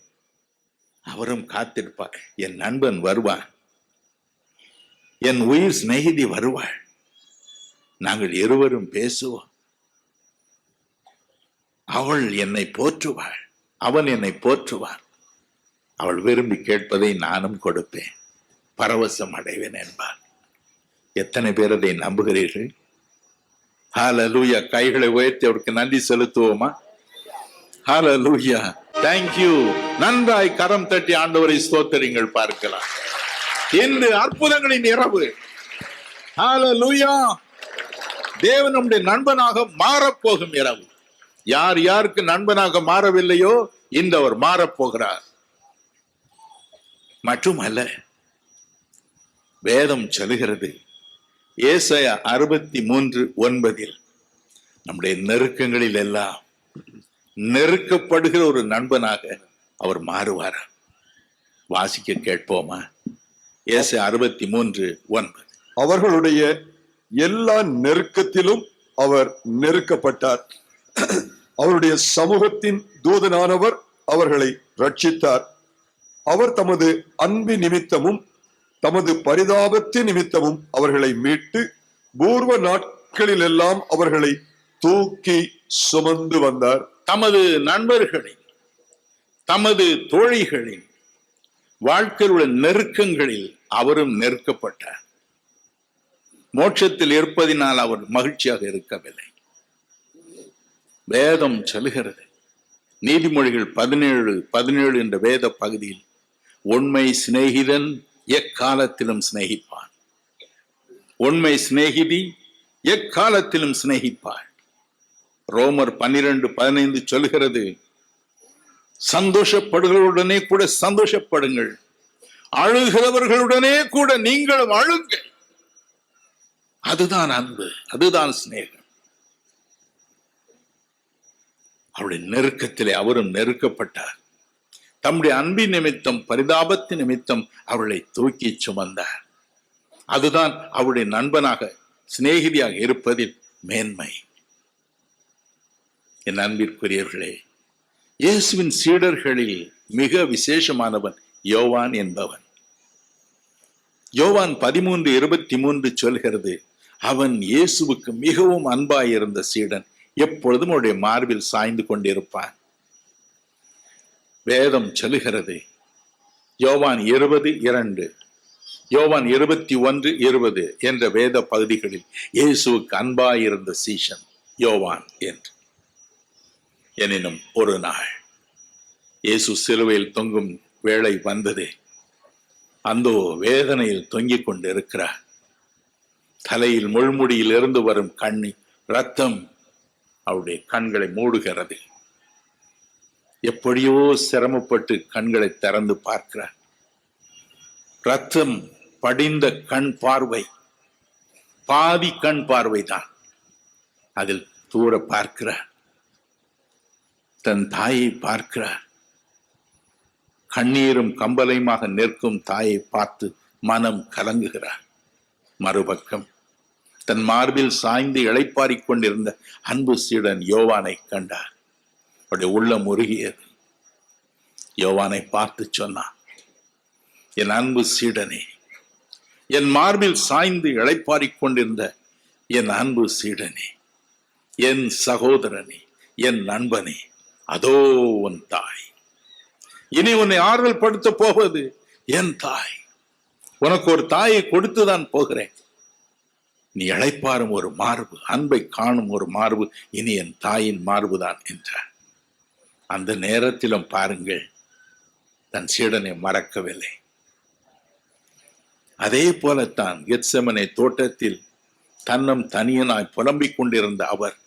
அவரும் காத்திருப்பார். என் நண்பன் வருவான், என் உயிர் சிநேகிதி வருவாள், நாங்கள் இருவரும் பேசுவோம், அவள் என்னை போற்றுவாள், அவன் என்னை போற்றுவான், அவள் விரும்பி கேட்பதை நானும் கொடுப்பேன், பரவசம் அடைவேன் என்பார். எத்தனை பேர் அதை நம்புகிறீர்கள்? ஹல்லேலூயா. கைகளை உயர்த்தி அவருக்கு நன்றி செலுத்துவோமா? ஹல்லேலூயா. தேங்க்யூ. நன்றாய் கரம் தட்டி ஆண்டவரை ஸ்தோத்திரங்கள். பார்க்கலாம், இன்று அற்புதங்களின் இரவு. ஹல்லேலூயா. தேவன் நம்முடைய நண்பனாக மாறப்போகும் இரவு. யார் யாருக்கு நண்பனாக மாறவில்லையோ இந்த அவர் மாறப்போகிறார். மட்டுமல்ல, வேதம் சொல்லுகிறது, ஏசாயா 63:9, நம்முடைய நெருக்கங்களில் எல்லாம் நெருக்கப்படுகிற ஒரு நண்பனாக அவர் மாறுவாரா? வாசிக்க கேட்போமா? ஏசாயா 63:9. அவர்களுடைய எல்லா நெருக்கத்திலும் அவர் நெருக்கப்பட்டார். அவருடைய சமூகத்தின் தூதனானவர் அவர்களை ரட்சித்தார். அவர் தமது அன்பு நிமித்தமும் தமது பரிதாபத்தின் நிமித்தமும் அவர்களை மீட்டு பூர்வ நாட்களில் எல்லாம் அவர்களை தூக்கி சுமந்து வந்தார். தமது நண்பர்களின், தமது தோழிகளின் வாழ்க்கையில் உள்ள நெருக்கங்களில் அவரும் நெருக்கப்பட்டார். மோட்சத்தில் இருப்பதினால் அவர் மகிழ்ச்சியாக இருக்கவில்லை. வேதம் சொல்லுகிறது, நீதிமொழிகள் 17:17 என்ற வேத பகுதியில், உண்மை சிநேகிதன் எக்காலத்திலும் சிநேகிப்பான், உண்மை சிநேகிதி எக்காலத்திலும் சிநேகிப்பாள். ரோமர் 12:15 சொல்கிறது, சந்தோஷப்படுகிறவர்களுடனே கூட சந்தோஷப்படுங்கள், அழுகிறவர்களுடனே கூட நீங்களும் அழுங்கள். அதுதான் அன்பு, அதுதான் சிநேகம். அவருடைய நெருக்கத்திலே அவரும் நெருக்கப்பட்டார். தம்முடைய அன்பின் நிமித்தம், பரிதாபத்தின் நிமித்தம் அவர்களை தூக்கி சுமந்தார். அதுதான் அவருடைய நண்பனாக, சிநேகிதியாக இருப்பதில் மேன்மை. என் அன்பிற்குரியவர்களே, இயேசுவின் சீடர்களில் மிக விசேஷமானவன் யோவான் என்பவன். யோவான் 13:23 சொல்கிறது, அவன் இயேசுவுக்கு மிகவும் அன்பாயிருந்த சீடன், எப்பொழுதும் அவருடைய மார்பில் சாய்ந்து கொண்டிருப்பான். வேதம் சொல்லுகிறது, யோவான் 20:2, யோவான் 21:20 என்ற வேத பகுதிகளில் இயேசுவுக்கு அன்பாயிருந்த சீஷன் யோவான் என்று. எனினும் ஒரு நாள் இயேசு சிலுவையில் தொங்கும் வேளை வந்தது. அந்த வேதனையில் தொங்கிக் கொண்டிருக்கிறார். தலையில் முள்முடியில் இருந்து வரும் கண்ணீர், ரத்தம் அவருடைய கண்களை மூடுகிறது. எப்படியோ சிரமப்பட்டு கண்களை திறந்து பார்க்கிறார். ரத்தம் படிந்த கண் பார்வை, பாதி கண் பார்வைதான். அதில் தூர பார்க்கிறார். தன் தாயை பார்க்கிறார். கண்ணீரும் கம்பலையுமாக நிற்கும் தாயை பார்த்து மனம் கலங்குகிறார். மறுபக்கம் தன் மார்பில் சாய்ந்து இளைப்பாறிக் கொண்டிருந்த அன்பு சீடன் யோவானை கண்டார். அவருடைய உள்ளம் உருகியது. யோவானை பார்த்து சொன்னான், என் அன்பு சீடனே, என் மார்பில் சாய்ந்து இளைப்பாறிக் கொண்டிருந்த என் அன்பு சீடனே, என் சகோதரனே, என் நண்பனே, அதோ உன் தாய். இனி உன்னை ஆறுதல் படுத்த போவது என் தாய். உனக்கு ஒரு தாயை கொடுத்துதான் போகிறேன். நீ இளைப்பாறும் ஒரு மார்பு, அன்பை காணும் ஒரு மார்பு இனி என் தாயின் மார்புதான் என்றார். அந்த நேரத்திலும் பாருங்கள், தன் சீடனை மறக்கவில்லை. அதே போலத்தான் கெத்செமனே தோட்டத்தில் தன்னம் தனியனாய் புலம்பிக் கொண்டிருந்த அவர்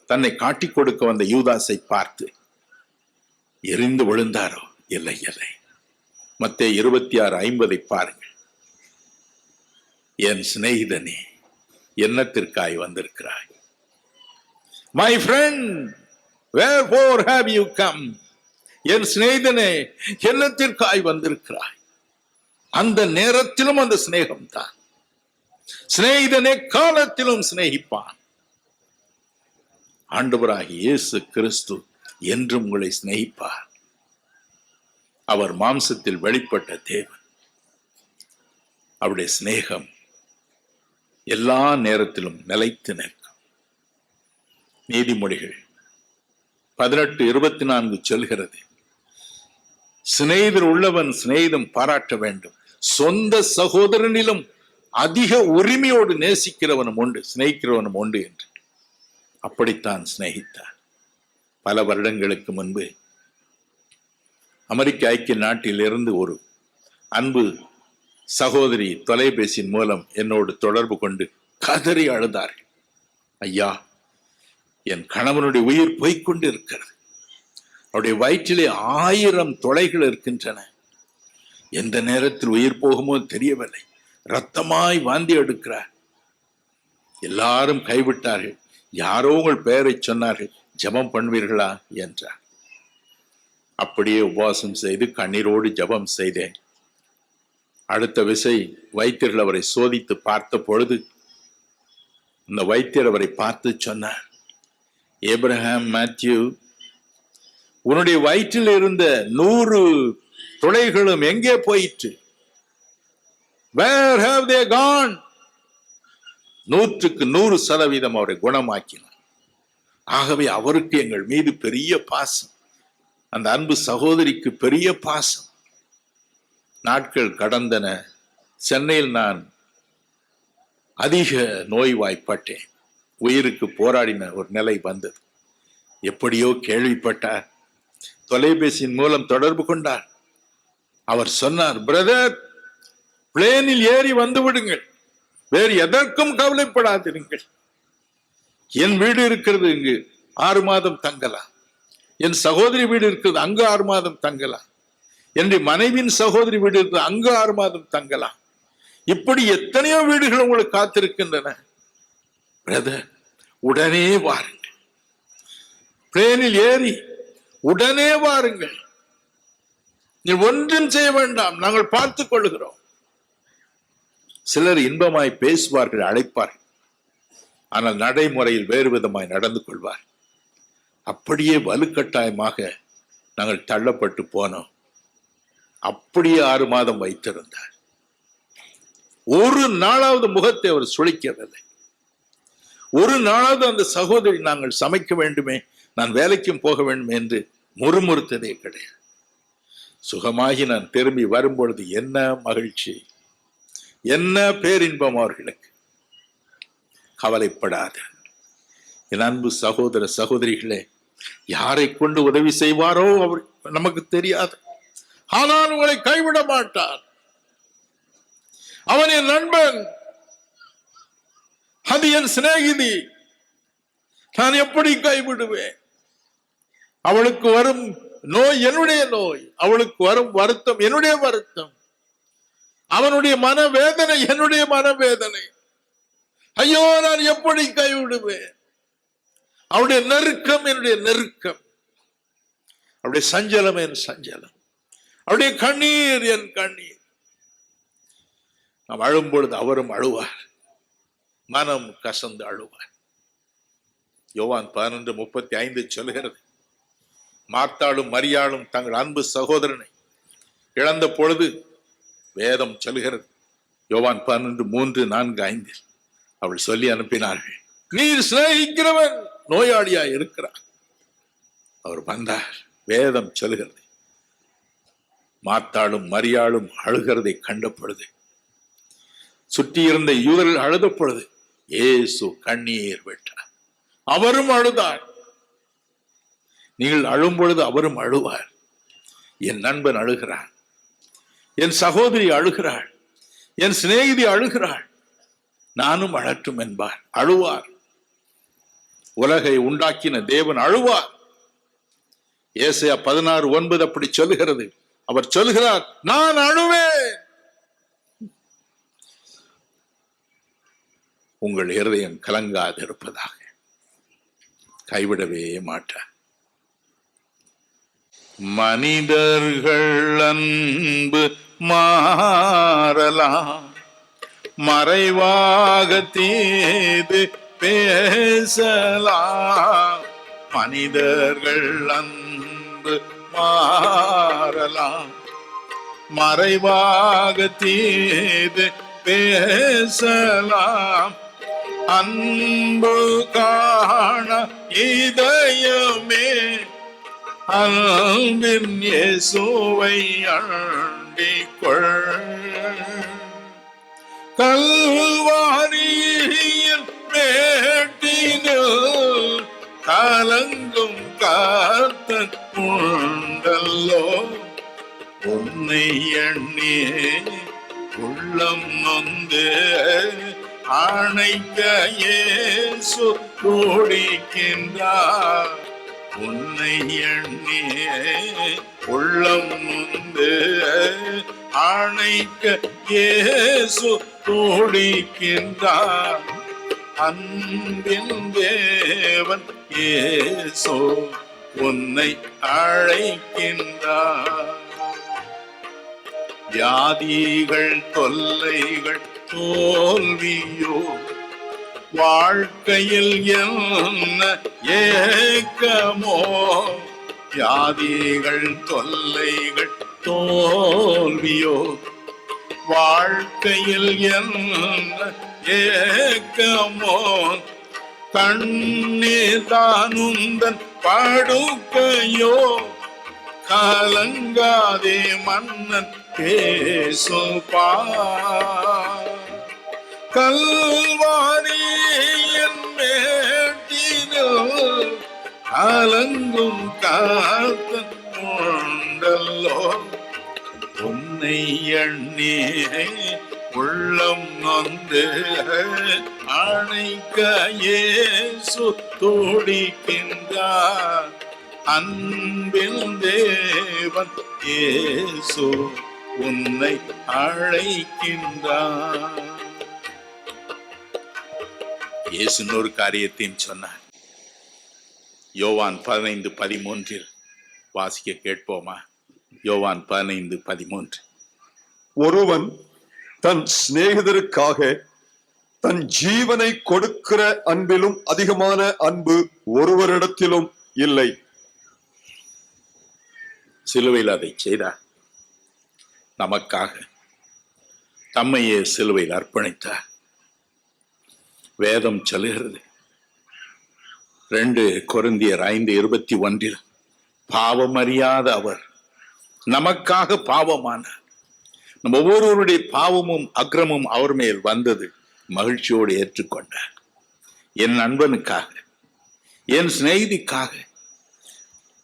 தன்னை காட்டிக் கொடுக்க வந்த யூதாசை பார்த்து எரிந்து விழுந்தாரோ? இல்லை இல்லை. மத்தேயு 26:50 பாருங்கள். என் சிநேகிதனே, என்னத்திற்காய் வந்திருக்கிறாய்? My friend, wherefore have you come? என் சிநேகிதனே, என்னத்திற்காய் வந்திருக்கிறாய்? அந்த நேரத்திலும் அந்த சிநேகம் தான். சிநேகிதனே காலத்திலும் சிநேகிப்பான். ஆண்டவராகிய இயேசு கிறிஸ்து என்றும் உங்களை சிநேகிப்பார். அவர் மாம்சத்தில் வெளிப்பட்ட தேவன். அவருடைய சிநேகம் எல்லா நேரத்திலும் நிலைத்து நிற்கும். நீதிமொழிகள் 18:24 சொல்கிறது, சிநேகிதர் உள்ளவன் சிநேகிதம் பாராட்ட வேண்டும், சொந்த சகோதரனிலும் அதிக உரிமையோடு நேசிக்கிறவனும் உண்டு, சிநேகிக்கிறவனும் உண்டு என்று. அப்படித்தான் சிநேகித்தார். பல வருடங்களுக்கு முன்பு அமெரிக்க ஐக்கிய நாட்டில் இருந்து ஒரு அன்பு சகோதரி தொலைபேசியின் மூலம் என்னோடு தொடர்பு கொண்டு கதறி அழுதார்கள். ஐயா, என் கணவனுடைய உயிர் போய்கொண்டு இருக்கிறது. அவருடைய வயிற்றிலே 1000 துளைகள் இருக்கின்றன. எந்த நேரத்தில் உயிர் போகுமோ தெரியவில்லை. இரத்தமாய் வாந்தி எடுக்கிறார். எல்லாரும் கைவிட்டார்கள். யாரோ உங்கள் பெயரை சொன்னார்கள், ஜெபம் பண்ணுவீர்களா என்றார். அப்படியே உபவாசம் செய்து கண்ணீரோடு ஜெபம் செய்தேன். அடுத்த விசை வைத்தியர்கள் அவரை சோதித்து பார்த்த பொழுது இந்த வைத்தியர் அவரை பார்த்து சொன்னார், ஏப்ரஹாம் மேத்யூ, உன்னுடைய வயிற்றில் இருந்த 100 துளைகளும் எங்கே போயிற்று? Where have they gone? 100% அவரை குணமாக்கினார். ஆகவே அவருக்கு எங்கள் மீது பெரிய பாசம், அந்த அன்பு சகோதரிக்கு பெரிய பாசம். நாட்கள் கடந்தன. சென்னையில் நான் அதிக நோய்வாய்ப்பட்டேன். உயிருக்கு போராடின ஒரு நிலை வந்தது. எப்படியோ கேள்விப்பட்டார். தொலைபேசியின் மூலம் தொடர்பு கொண்டார். அவர் சொன்னார், பிரதர், பிளேனில் ஏறி வந்து விடுங்கள், வேறு எதற்கும் கவலைப்படாதிருங்கள். என் வீடு இருக்கிறது, இங்கு 6 மாதம் தங்கலாம். என் சகோதரி வீடு இருக்கிறது, அங்கு 6 மாதம் தங்கலாம். என்னுடைய மனைவியின் சகோதரி வீடு இருக்கிறது, அங்கு 6 மாதம் தங்கலாம். இப்படி எத்தனையோ வீடுகள் உங்களுக்கு காத்திருக்கின்றன. பிரதர், உடனே வாருங்கள், பிளேனில் ஏறி உடனே வாருங்கள். நீ ஒன்றும் செய்ய வேண்டாம், நாங்கள் பார்த்துக் கொள்கிறோம். சிலர் இன்பமாய் பேசுவார்கள், அழைப்பார்கள். ஆனால் நடைமுறையில் வேறு விதமாய் நடந்து கொள்வார். அப்படியே வலுக்கட்டாயமாக நாங்கள் தள்ளப்பட்டு போனோம். அப்படியே 6 மாதம் வைத்திருந்தார். ஒரு நாளாவது முகத்தை அவர் சுளிக்கவில்லை. ஒரு நாளாவது அந்த சகோதரி நாங்கள் சமைக்க வேண்டுமே, நான் வேலைக்கும் போக வேண்டும் என்று முறுமுறுத்ததே கிடையாது. சுகமாகி நான் திரும்பி வரும்பொழுது என்ன மகிழ்ச்சி, என்ன பேரின்பம் அவர்களுக்கு. கவலைப்படாத என் அன்பு சகோதர சகோதரிகளே, யாரை கொண்டு உதவி செய்வாரோ அவர் நமக்கு தெரியாது. ஆனால் உங்களை கைவிட மாட்டார். அவன் என் நண்பன், அது என் சிநேகிதி, நான் எப்படி கைவிடுவேன்? அவளுக்கு வரும் நோய் என்னுடைய நோய், அவளுக்கு வரும் வருத்தம் என்னுடைய வருத்தம், அவனுடைய மனவேதனை என்னுடைய மனவேதனை. ஐயோ, நான் எப்படி கைவிடுவேன்? அவருடைய நெருக்கம் என்னுடைய நெருக்கம், அவருடைய சஞ்சலம் என் சஞ்சலம், அவருடைய கண்ணீர் என் கண்ணீர். நாம் அழும் பொழுது அவரும் அழுவார், மனம் கசந்து அழுவார். யோவான் 11:35 சொல்கிறது, மார்த்தாளும் மரியாளும் தங்கள் அன்பு சகோதரனை இழந்த பொழுது வேதம் சொல்கிறது, யோவான் 11:3, 4, 5 அவள் சொல்லி அனுப்பினார்கள், நீர் சிநேகிக்கிறவன் நோயாளியா இருக்கிறார். அவர் வந்தார். வேதம் சொல்கிறது, மார்த்தாளும் மரியாளும் அழுகிறதை கண்ட பொழுது, சுற்றி இருந்த யூதர்கள் அழுத பொழுது இயேசு கண்ணீர் விட்டார். அவரும் அழுதார். நீங்கள் அழும் பொழுது அவரும் அழுவார். என் நண்பன் அழுகிறான், என் சகோதரி அழுகிறாள், என் சிநேகிதி அழுகிறாள், நானும் அழட்டும் என்பார், அழுவார். உலகை உண்டாக்கின தேவன் அழுவார். ஏசாயா 16:9 அப்படி சொல்லுகிறது. அவர் சொல்கிறார், நான் அழுவேன். உங்கள் இருதயம் கலங்காது இருப்பதாக. கைவிடவே மாட்டார். மனிதர்கள் அன்பு மாறலாம், மறைவாக தீது பேசலாம். மனிதர்கள் அன்பு மாறலாம், மறைவாக தீது பேசலாம். அன்பு காண இதயமே அன்பின் இயேசுவை அண்டிக்கொள். கல்வாரியின் மேட்டினில் கலங்கும் கர்த்தன் உண்டல்லோ, உன்னை எண்ணி உள்ளம் நொந்து அணைக்க இயேசு துடிக்கின்றார். உன்னை எண்ணி உள்ளம் நொந்து அணைக்க இயேசு துடிக்கின்றார். அன்பின் தேவன் இயேசு உன்னை அழைக்கின்றார். வியாதிகள் தொல்லைகள் தோல்வியோ, வாழ்க்கையில் என்ன ஏக்கமோ. வியாதிகள் தொல்லைகள் தோல்வியோ, வாழ்க்கையில் என்ன ஏக்கமோ. கண்ணீர் தானுந்தன் படுக்கையோ, கலங்காதே மன்னன் பேசுபார். கல்வாரியின் மேட்டினில் கலங்கும் கர்த்தன் உண்டல்லோ, உன்னை எண்ணி உள்ளம் நொந்து அணைக்க இயேசு துடிக்கின்றார். அன்பின் தேவன் இயேசு உன்னை அழைக்கின்றார். இயேசு இன்னொரு காரியத்தையும் சொன்னார். யோவான் 15:13 வாசிக்க கேட்போமா? யோவான் 15:13. ஒருவன் தன் சிநேகிதருக்காக தன் ஜீவனை கொடுக்கிற அன்பிலும் அதிகமான அன்பு ஒருவரிடத்திலும் இல்லை. சிலுவையில் அதை செய்தார். நமக்காக தம்மையே சிலுவையில் அர்ப்பணித்தார். வேதம் சொல்லுகிறது 2 கொரிந்தியர் 5:21 பாவம் அறியாத அவர் நமக்காக பாவமானார். நம்ம ஒவ்வொருவருடைய பாவமும் அக்கிரமும் அவர் மேல் வந்தது. மகிழ்ச்சியோடு ஏற்றுக்கொண்டார். என் நண்பனுக்காக, என் சிநேகிதிக்காக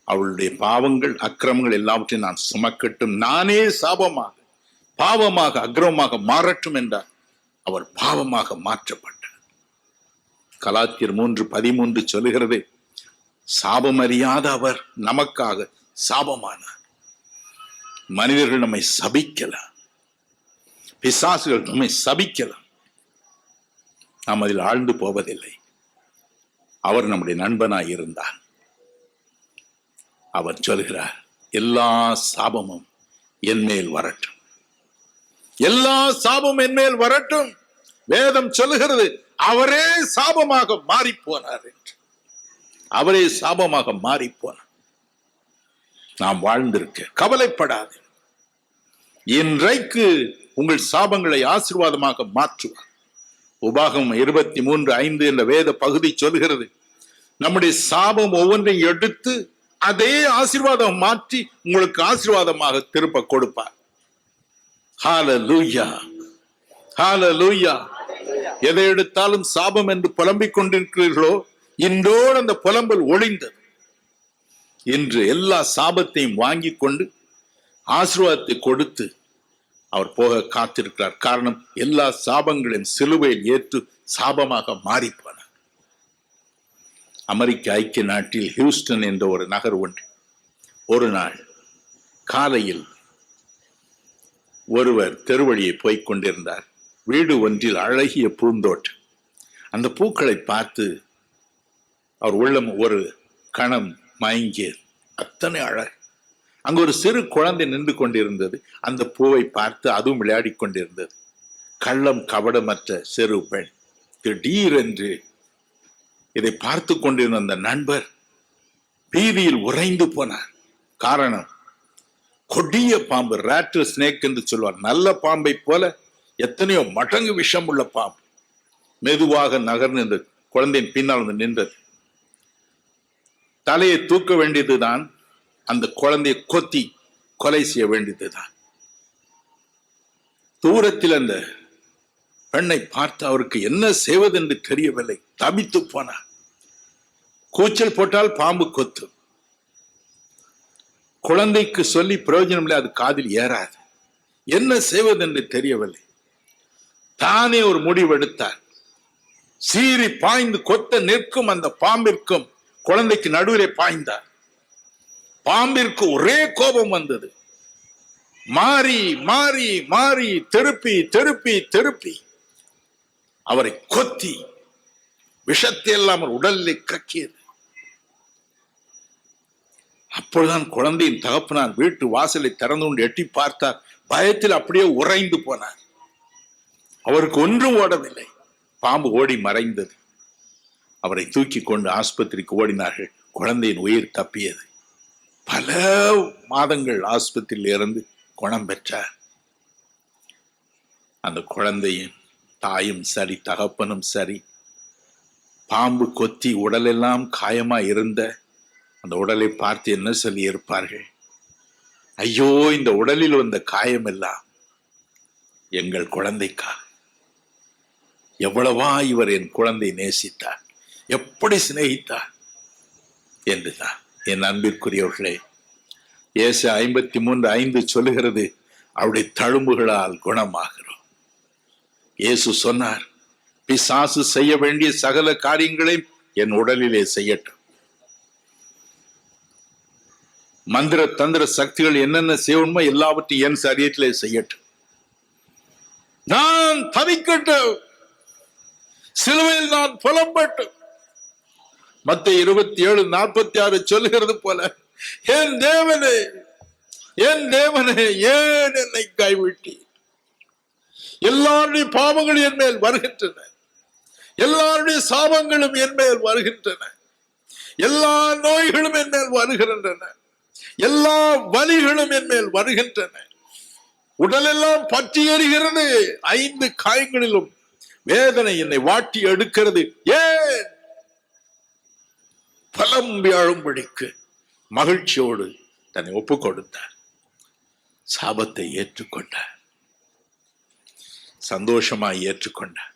அவளுடைய பாவங்கள் அக்கிரமங்கள் எல்லாவற்றையும் நான் சுமக்கட்டும், நானே சாபமாக பாவமாக அக்கிரமமாக மாறட்டும் என்றார். அவர் பாவமாக மாற்றப்பட்டார். கலாத்தியர் 3:13 சொல்லுகிறது சாபம் அறியாத அவர் நமக்காக சாபமானார். மனிதர்கள் நம்மை சபிக்கலாம், பிசாசுகள் நம்மை சபிக்கலாம், நாம் அதில் ஆழ்ந்து போவதில்லை. அவர் நம்முடைய நண்பனாய் இருந்தார். அவர் சொல்கிறார் எல்லா சாபமும் என் மேல் வரட்டும், எல்லா சாபமும் என் மேல் வரட்டும். வேதம் சொல்லுகிறது அவரே சாபமாக மாறி போனார் என்று. அவரே சாபமாக மாறி போனார். நாம் வாழ்ந்திருக்க கவலைப்படாது. இன்றைக்கு உங்கள் சாபங்களை ஆசீர்வாதமாக மாற்றுவார். உபாகமம் 23:5 என்ற வேத பகுதி சொல்கிறது நம்முடைய சாபம் ஒவ்வொன்றையும் எடுத்து அதே ஆசீர்வாதம் மாற்றி உங்களுக்கு ஆசீர்வாதமாக திருப்ப கொடுப்பார். ஹல்லேலூயா, ஹல்லேலூயா. எதை எடுத்தாலும் சாபம் என்று புலம்பிக் கொண்டிருக்கிறீர்களோ, இன்றோடு அந்த புலம்பல் ஒழிந்தது. இன்று எல்லா சாபத்தையும் வாங்கி கொண்டு ஆசீர்வாதத்தை கொடுத்து அவர் போக காத்திருக்கிறார். காரணம், எல்லா சாபங்களையும் சிலுவையில் ஏற்று சாபமாக மாறி போனார். அமெரிக்க ஐக்கிய நாட்டில் ஹியூஸ்டன் என்ற ஒரு நகர் ஒன்று. ஒரு நாள் காலையில் ஒருவர் தெருவழியை போய்க் கொண்டிருந்தார். வீடு ஒன்றில் அழகிய பூந்தோட்டம். அந்த பூக்களை பார்த்து அவர் உள்ளம் ஒரு கணம் மயங்கியது. அத்தனை அழகு. அங்கு ஒரு சிறு குழந்தை நின்று கொண்டிருந்தது. அந்த பூவை பார்த்து அதுவும் விளையாடி கொண்டிருந்தது. கள்ளம் கபடமற்ற சிறு பெண். திடீரென்று இதை பார்த்து கொண்டிருந்த அந்த நண்பர் பீதியில் உறைந்து போனார். காரணம், கொடிய பாம்பு, ராட்டு ஸ்னேக் என்று சொல்வார். நல்ல பாம்பை போல எத்தனையோ மடங்கு விஷம் உள்ள பாம்பு மெதுவாக நகர்ந்து குழந்தையின் பின்னால் வந்து நின்றது. தலையை தூக்க வேண்டியதுதான், அந்த குழந்தையை கொத்தி கொலை செய்ய வேண்டியதுதான். தூரத்தில் அந்த பெண்ணை பார்த்து அவருக்கு என்ன செய்வதென்று தெரியவில்லை. தபித்து போனார். கூச்சல் போட்டால் பாம்பு கொத்து. குழந்தைக்கு சொல்லி பிரயோஜனம் இல்லை, அது காதில் ஏறாது. என்ன செய்வதென்று தெரியவில்லை. தானே ஒரு முடிவெடுத்தார். சீறி பாய்ந்து கொத்த நிற்கும் அந்த பாம்பிற்கும் குழந்தைக்கு நடுவிலே பாய்ந்தார். பாம்பிற்கு ஒரே கோபம் வந்தது. மாறி மாறி மாறி திருப்பி திருப்பி திருப்பி அவரை கொத்தி விஷத்தை எல்லாம் உடலில் கக்கியது. அப்பொழுதுதான் குழந்தையின் தகப்பனார் வீட்டு வாசலை திறந்து கொண்டு எட்டி பார்த்தார். பயத்தில் அப்படியே உறைந்து போனார். அவருக்கு ஒன்றும் ஓடவில்லை. பாம்பு ஓடி மறைந்தது. அவரை தூக்கி கொண்டு ஆஸ்பத்திரிக்கு ஓடினார்கள். குழந்தையின் உயிர் தப்பியது. பல மாதங்கள் ஆஸ்பத்திரியில் இருந்து குணம் பெற்றார். அந்த குழந்தையின் தாயும் சரி, தகப்பனும் சரி, பாம்பு கொத்தி உடலெல்லாம் காயமா இருந்த அந்த உடலை பார்த்து என்ன சொல்லி இருப்பார்கள்? ஐயோ, இந்த உடலில் வந்த காயம் எல்லாம் எங்கள் குழந்தைக்காக. எவ்வளவா இவர் என் குழந்தை நேசித்தார், எப்படி சிநேகித்தார் என்றுதான். என் அன்பிற்குரியவர்களே, ஏசு 53:5 சொல்லுகிறது அவருடைய தழும்புகளால் குணமாகிறோம். இயேசு சொன்னார், பிசாசு செய்ய வேண்டிய சகல காரியங்களையும் என் உடலிலே செய்யட்டும். மந்திர தந்திர சக்திகள் என்னென்ன செய்யணுமோ எல்லாவற்றையும் என் சரீரத்திலே செய்யட்டும். நான் தவிக்கட்டும், சிலுவையில் நான் புலம்பட்டும். மத்தேயு 27:46 சொல்லுகிறது போல, என் தேவனே, என் தேவனே, ஏன் என்னை கைவிட்டி? எல்லாருடைய பாவங்களும் என் மேல் வருகின்றன, எல்லாருடைய சாபங்களும் என் மேல் வருகின்றன. எல்லா நோய்களும் என் மேல் வருகின்றன, எல்லா வலிகளும் என் மேல் வருகின்றன, உடலெல்லாம் பற்றி எறிகிறது, 5 காயங்களிலும் வேதனை என்னை வாட்டி எடுக்கிறது. ஏன்? பலம்பி அழும்படிக்கு மகிழ்ச்சியோடு தன்னை ஒப்புக் கொடுத்தார். சாபத்தை ஏற்றுக்கொண்டார், சந்தோஷமாய் ஏற்றுக்கொண்டார்.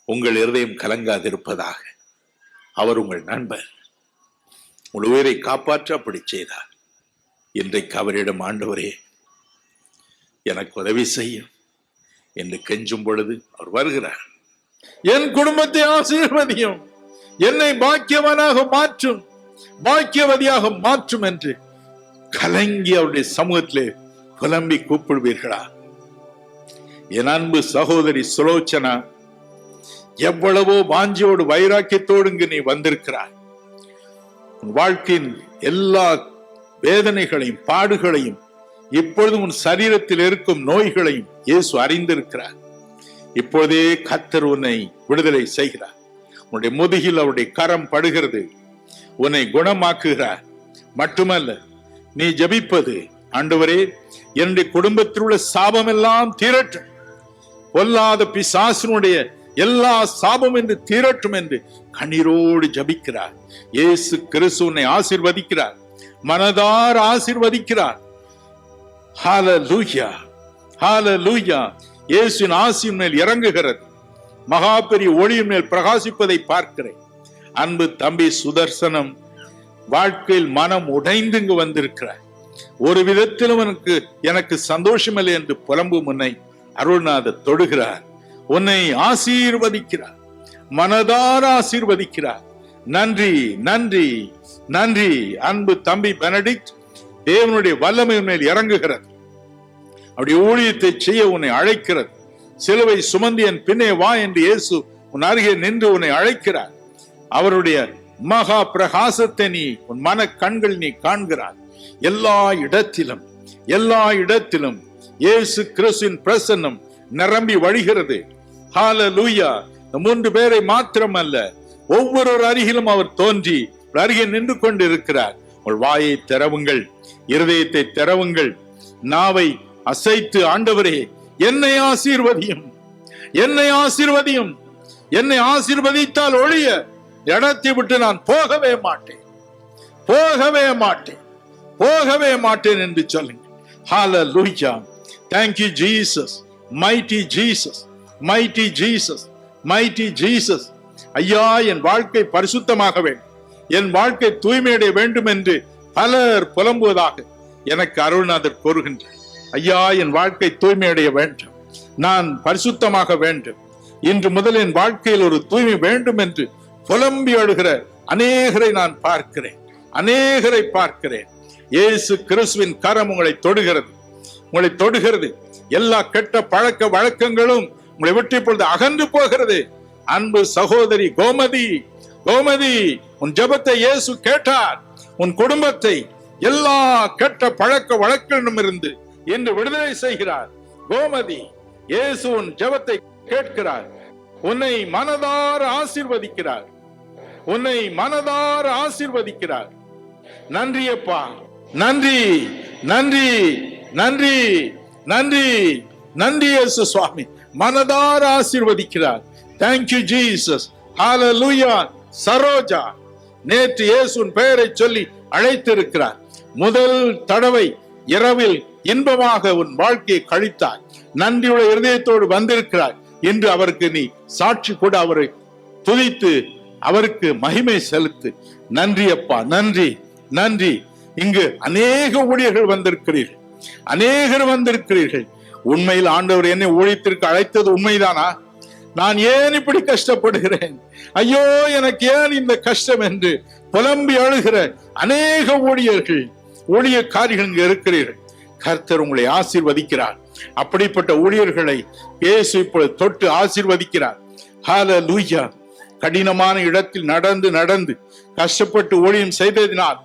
உங்கள் இருதயம் கலங்காதிருப்பதாக. அவர் உங்கள் நண்பர், உங்கள் உயிரை காப்பாற்ற அப்படி செய்தார். இன்றைக்கு அவரிடம், ஆண்டவரே எனக்கு உதவி செய்யும் என்று கெஞ்சும் பொழுது அவர் வருகிறார். என் குடும்பத்தை ஆசீர்வதியும், என்னை பாக்கியவனாக மாற்றும், பாக்கியவதியாக மாற்றும் என்று கலங்கி அவருடைய சமூகத்திலே புலம்பி கூப்பிடுவீர்களா? என் அன்பு சகோதரி சுலோச்சனா, எவ்வளவோ வாஞ்சியோடு வைராக்கியத்தோடு இங்கு நீ வந்திருக்கிறாய். உன் வாழ்க்கையின் எல்லா வேதனைகளையும் பாடுகளையும் இப்பொழுது உன் சரீரத்தில் இருக்கும் நோய்களையும் இயேசு அறிந்திருக்கிறார். இப்பொழுதே கர்த்தர் உன்னை விடுதலை செய்கிறார். உன்னுடைய முதுகில் அவருடைய கரம் படுகிறது, உன்னை குணமாக்குகிறார். மட்டுமல்ல, நீ ஜெபிப்பது, ஆண்டவரே என்னுடைய குடும்பத்தில் உள்ள சாபம் எல்லாம் தீரட்டும், பொல்லாத பிசாசினுடைய எல்லா சாபம் என்று தீரட்டும் என்று கண்ணீரோடு ஜபிக்கிறார். இயேசு கிறிஸ்து உன்னை ஆசீர்வதிக்கிறார், மனதார ஆசீர்வதிக்கிறார். ஹல்லேலூயா, ஹல்லேலூயா. இயேசுவின் ஆசீர் மேல் இறங்குகிறது, மகா பெரிய ஒளியின் மேல் பிரகாசிப்பதை பார்க்கிறேன். அன்பு தம்பி சுதர்சனம், வாழ்க்கையில் மனம் உடைந்து இங்கு வந்திருக்கிறார். ஒரு விதத்திலும் எனக்கு சந்தோஷம் இல்லை என்று புலம்பும் உன்னை அருள்நாதர் தொடுகிறார், உன்னை ஆசீர்வதிக்கிறார், மனதார ஆசீர்வதிக்கிறார். நன்றி, நன்றி, நன்றி. அன்பு தம்பி பெனடிக்ட், தேவனுடைய வல்லமை மேல் இறங்குகிறது, அவருடைய ஊழியத்தை செய்ய உன்னை அழைக்கிறது. சிலுவை சுமந்து என் பின்னே வா என்று இயேசு உன் அருகே நின்று உன்னை அழைக்கிறார். அவருடைய மகா பிரகாசத்தை நீ உன் மன கண்கள் நீ காண்கிறாய். எல்லா இடத்திலும், எல்லா இடத்திலும் இயேசு கிறிஸ்துவின் பிரசன்னம் நிரம்பி வழிகிறது. ஹல்லேலூயா. 3 பேரை மாத்திரம் அல்ல, ஒவ்வொரு அருகிலும் அவர் தோன்றி அருகே நின்று கொண்டு இருக்கிறார். உங்கள் வாயை திறவுங்கள், இருதயத்தை திறவுங்கள், நாவை அசைத்து, ஆண்டவரே என்னை ஆசீர்வதியும், என்னை ஆசீர்வதியும், என்னை ஆசீர்வதித்தால் ஒழிய இடத்தை விட்டு நான் போகவே மாட்டேன், போகவே மாட்டேன், போகவே மாட்டேன் என்று சொல்லுங்க. ஹல்லேலூயா. Thank you Jesus, mighty Jesus, mighty Jesus, mighty Jesus. ஐயா, என் வாழ்க்கை பரிசுத்தமாக வேண்டும், என் வாழ்க்கை தூய்மையடைய வேண்டும் என்று பலர் புலம்புவதாக எனக்கு அருள்நாதர் கூறுகின்றார். ஐயா, என் வாழ்க்கை தூய்மையடைய வேண்டும், நான் பரிசுத்தமாக வேண்டும், இன்று முதல் என் வாழ்க்கையில் ஒரு தூய்மை வேண்டும் என்று புலம்பி அழுகிற அநேகரை நான் பார்க்கிறேன், அநேகரை பார்க்கிறேன். இயேசு கிறிஸ்துவின் கரம் உங்களை தொடுகிறது, உங்களை தொடுகிறது. எல்லா கெட்ட பழக்க வழக்கங்களும் உங்களை விட்டு இப்பொழுது அகன்று போகிறது. அன்பு சகோதரி கோமதி, கோமதி, உன் ஜெபத்தை இயேசு கேட்டார். உன் குடும்பத்தை எல்லா கெட்ட பழக்க வழக்கிலும் இருந்து இன்று விடுதலை செய்கிறார். கோமதி, இயேசு உன் ஜெபத்தை கேட்கிறார், உன்னை மனதார ஆசீர்வதிக்கிறார், உன்னை மனதார ஆசீர்வதிக்கிறார். நன்றி அப்பா, நன்றி, நன்றி, நன்றி, நன்றி, நன்றி. இயேசு சுவாமி மனதார ஆசீர்வதிக்கிறார். Thank you Jesus. Hallelujah. Saroja, நேற்று இயேசுவின் பெயரை சொல்லி அழைத்திருக்கிறார். முதல் தடவை இரவில் இன்பமாக உன் வாழ்க்கையை கழித்தார். நன்றியுடைய இருதயத்தோடு வந்திருக்கிறார். இன்று அவருக்கு நீ சாட்சி கூட அவரை துதித்து அவருக்கு மகிமை செலுத்து. நன்றி அப்பா, நன்றி, நன்றி. இங்கு அநேக ஊழியர்கள் வந்திருக்கிறீர்கள், அநேகர் வந்திருக்கிறீர்கள். உண்மையில் ஆண்டவர் என்னை ஊழியத்திற்கு அழைத்தது உண்மைதானா? நான் ஏன் இப்படி கஷ்டப்படுகிறேன், ஐயோ எனக்கு ஏன் இந்த கஷ்டம் என்று புலம்பி அழுகிற அநேக ஊழியர்கள், ஊழியக்காரிகள் இங்கு இருக்கிறீர்கள். கர்த்தர் உங்களை ஆசீர்வதிக்கிறார். அப்படிப்பட்ட ஊழியர்களை இயேசு இப்பொழுது தொட்டு ஆசீர்வதிக்கிறார். ஹல்லேலூயா. கடினமான இடத்தில் நடந்து நடந்து கஷ்டப்பட்டு ஊழியம் செய்ததினால்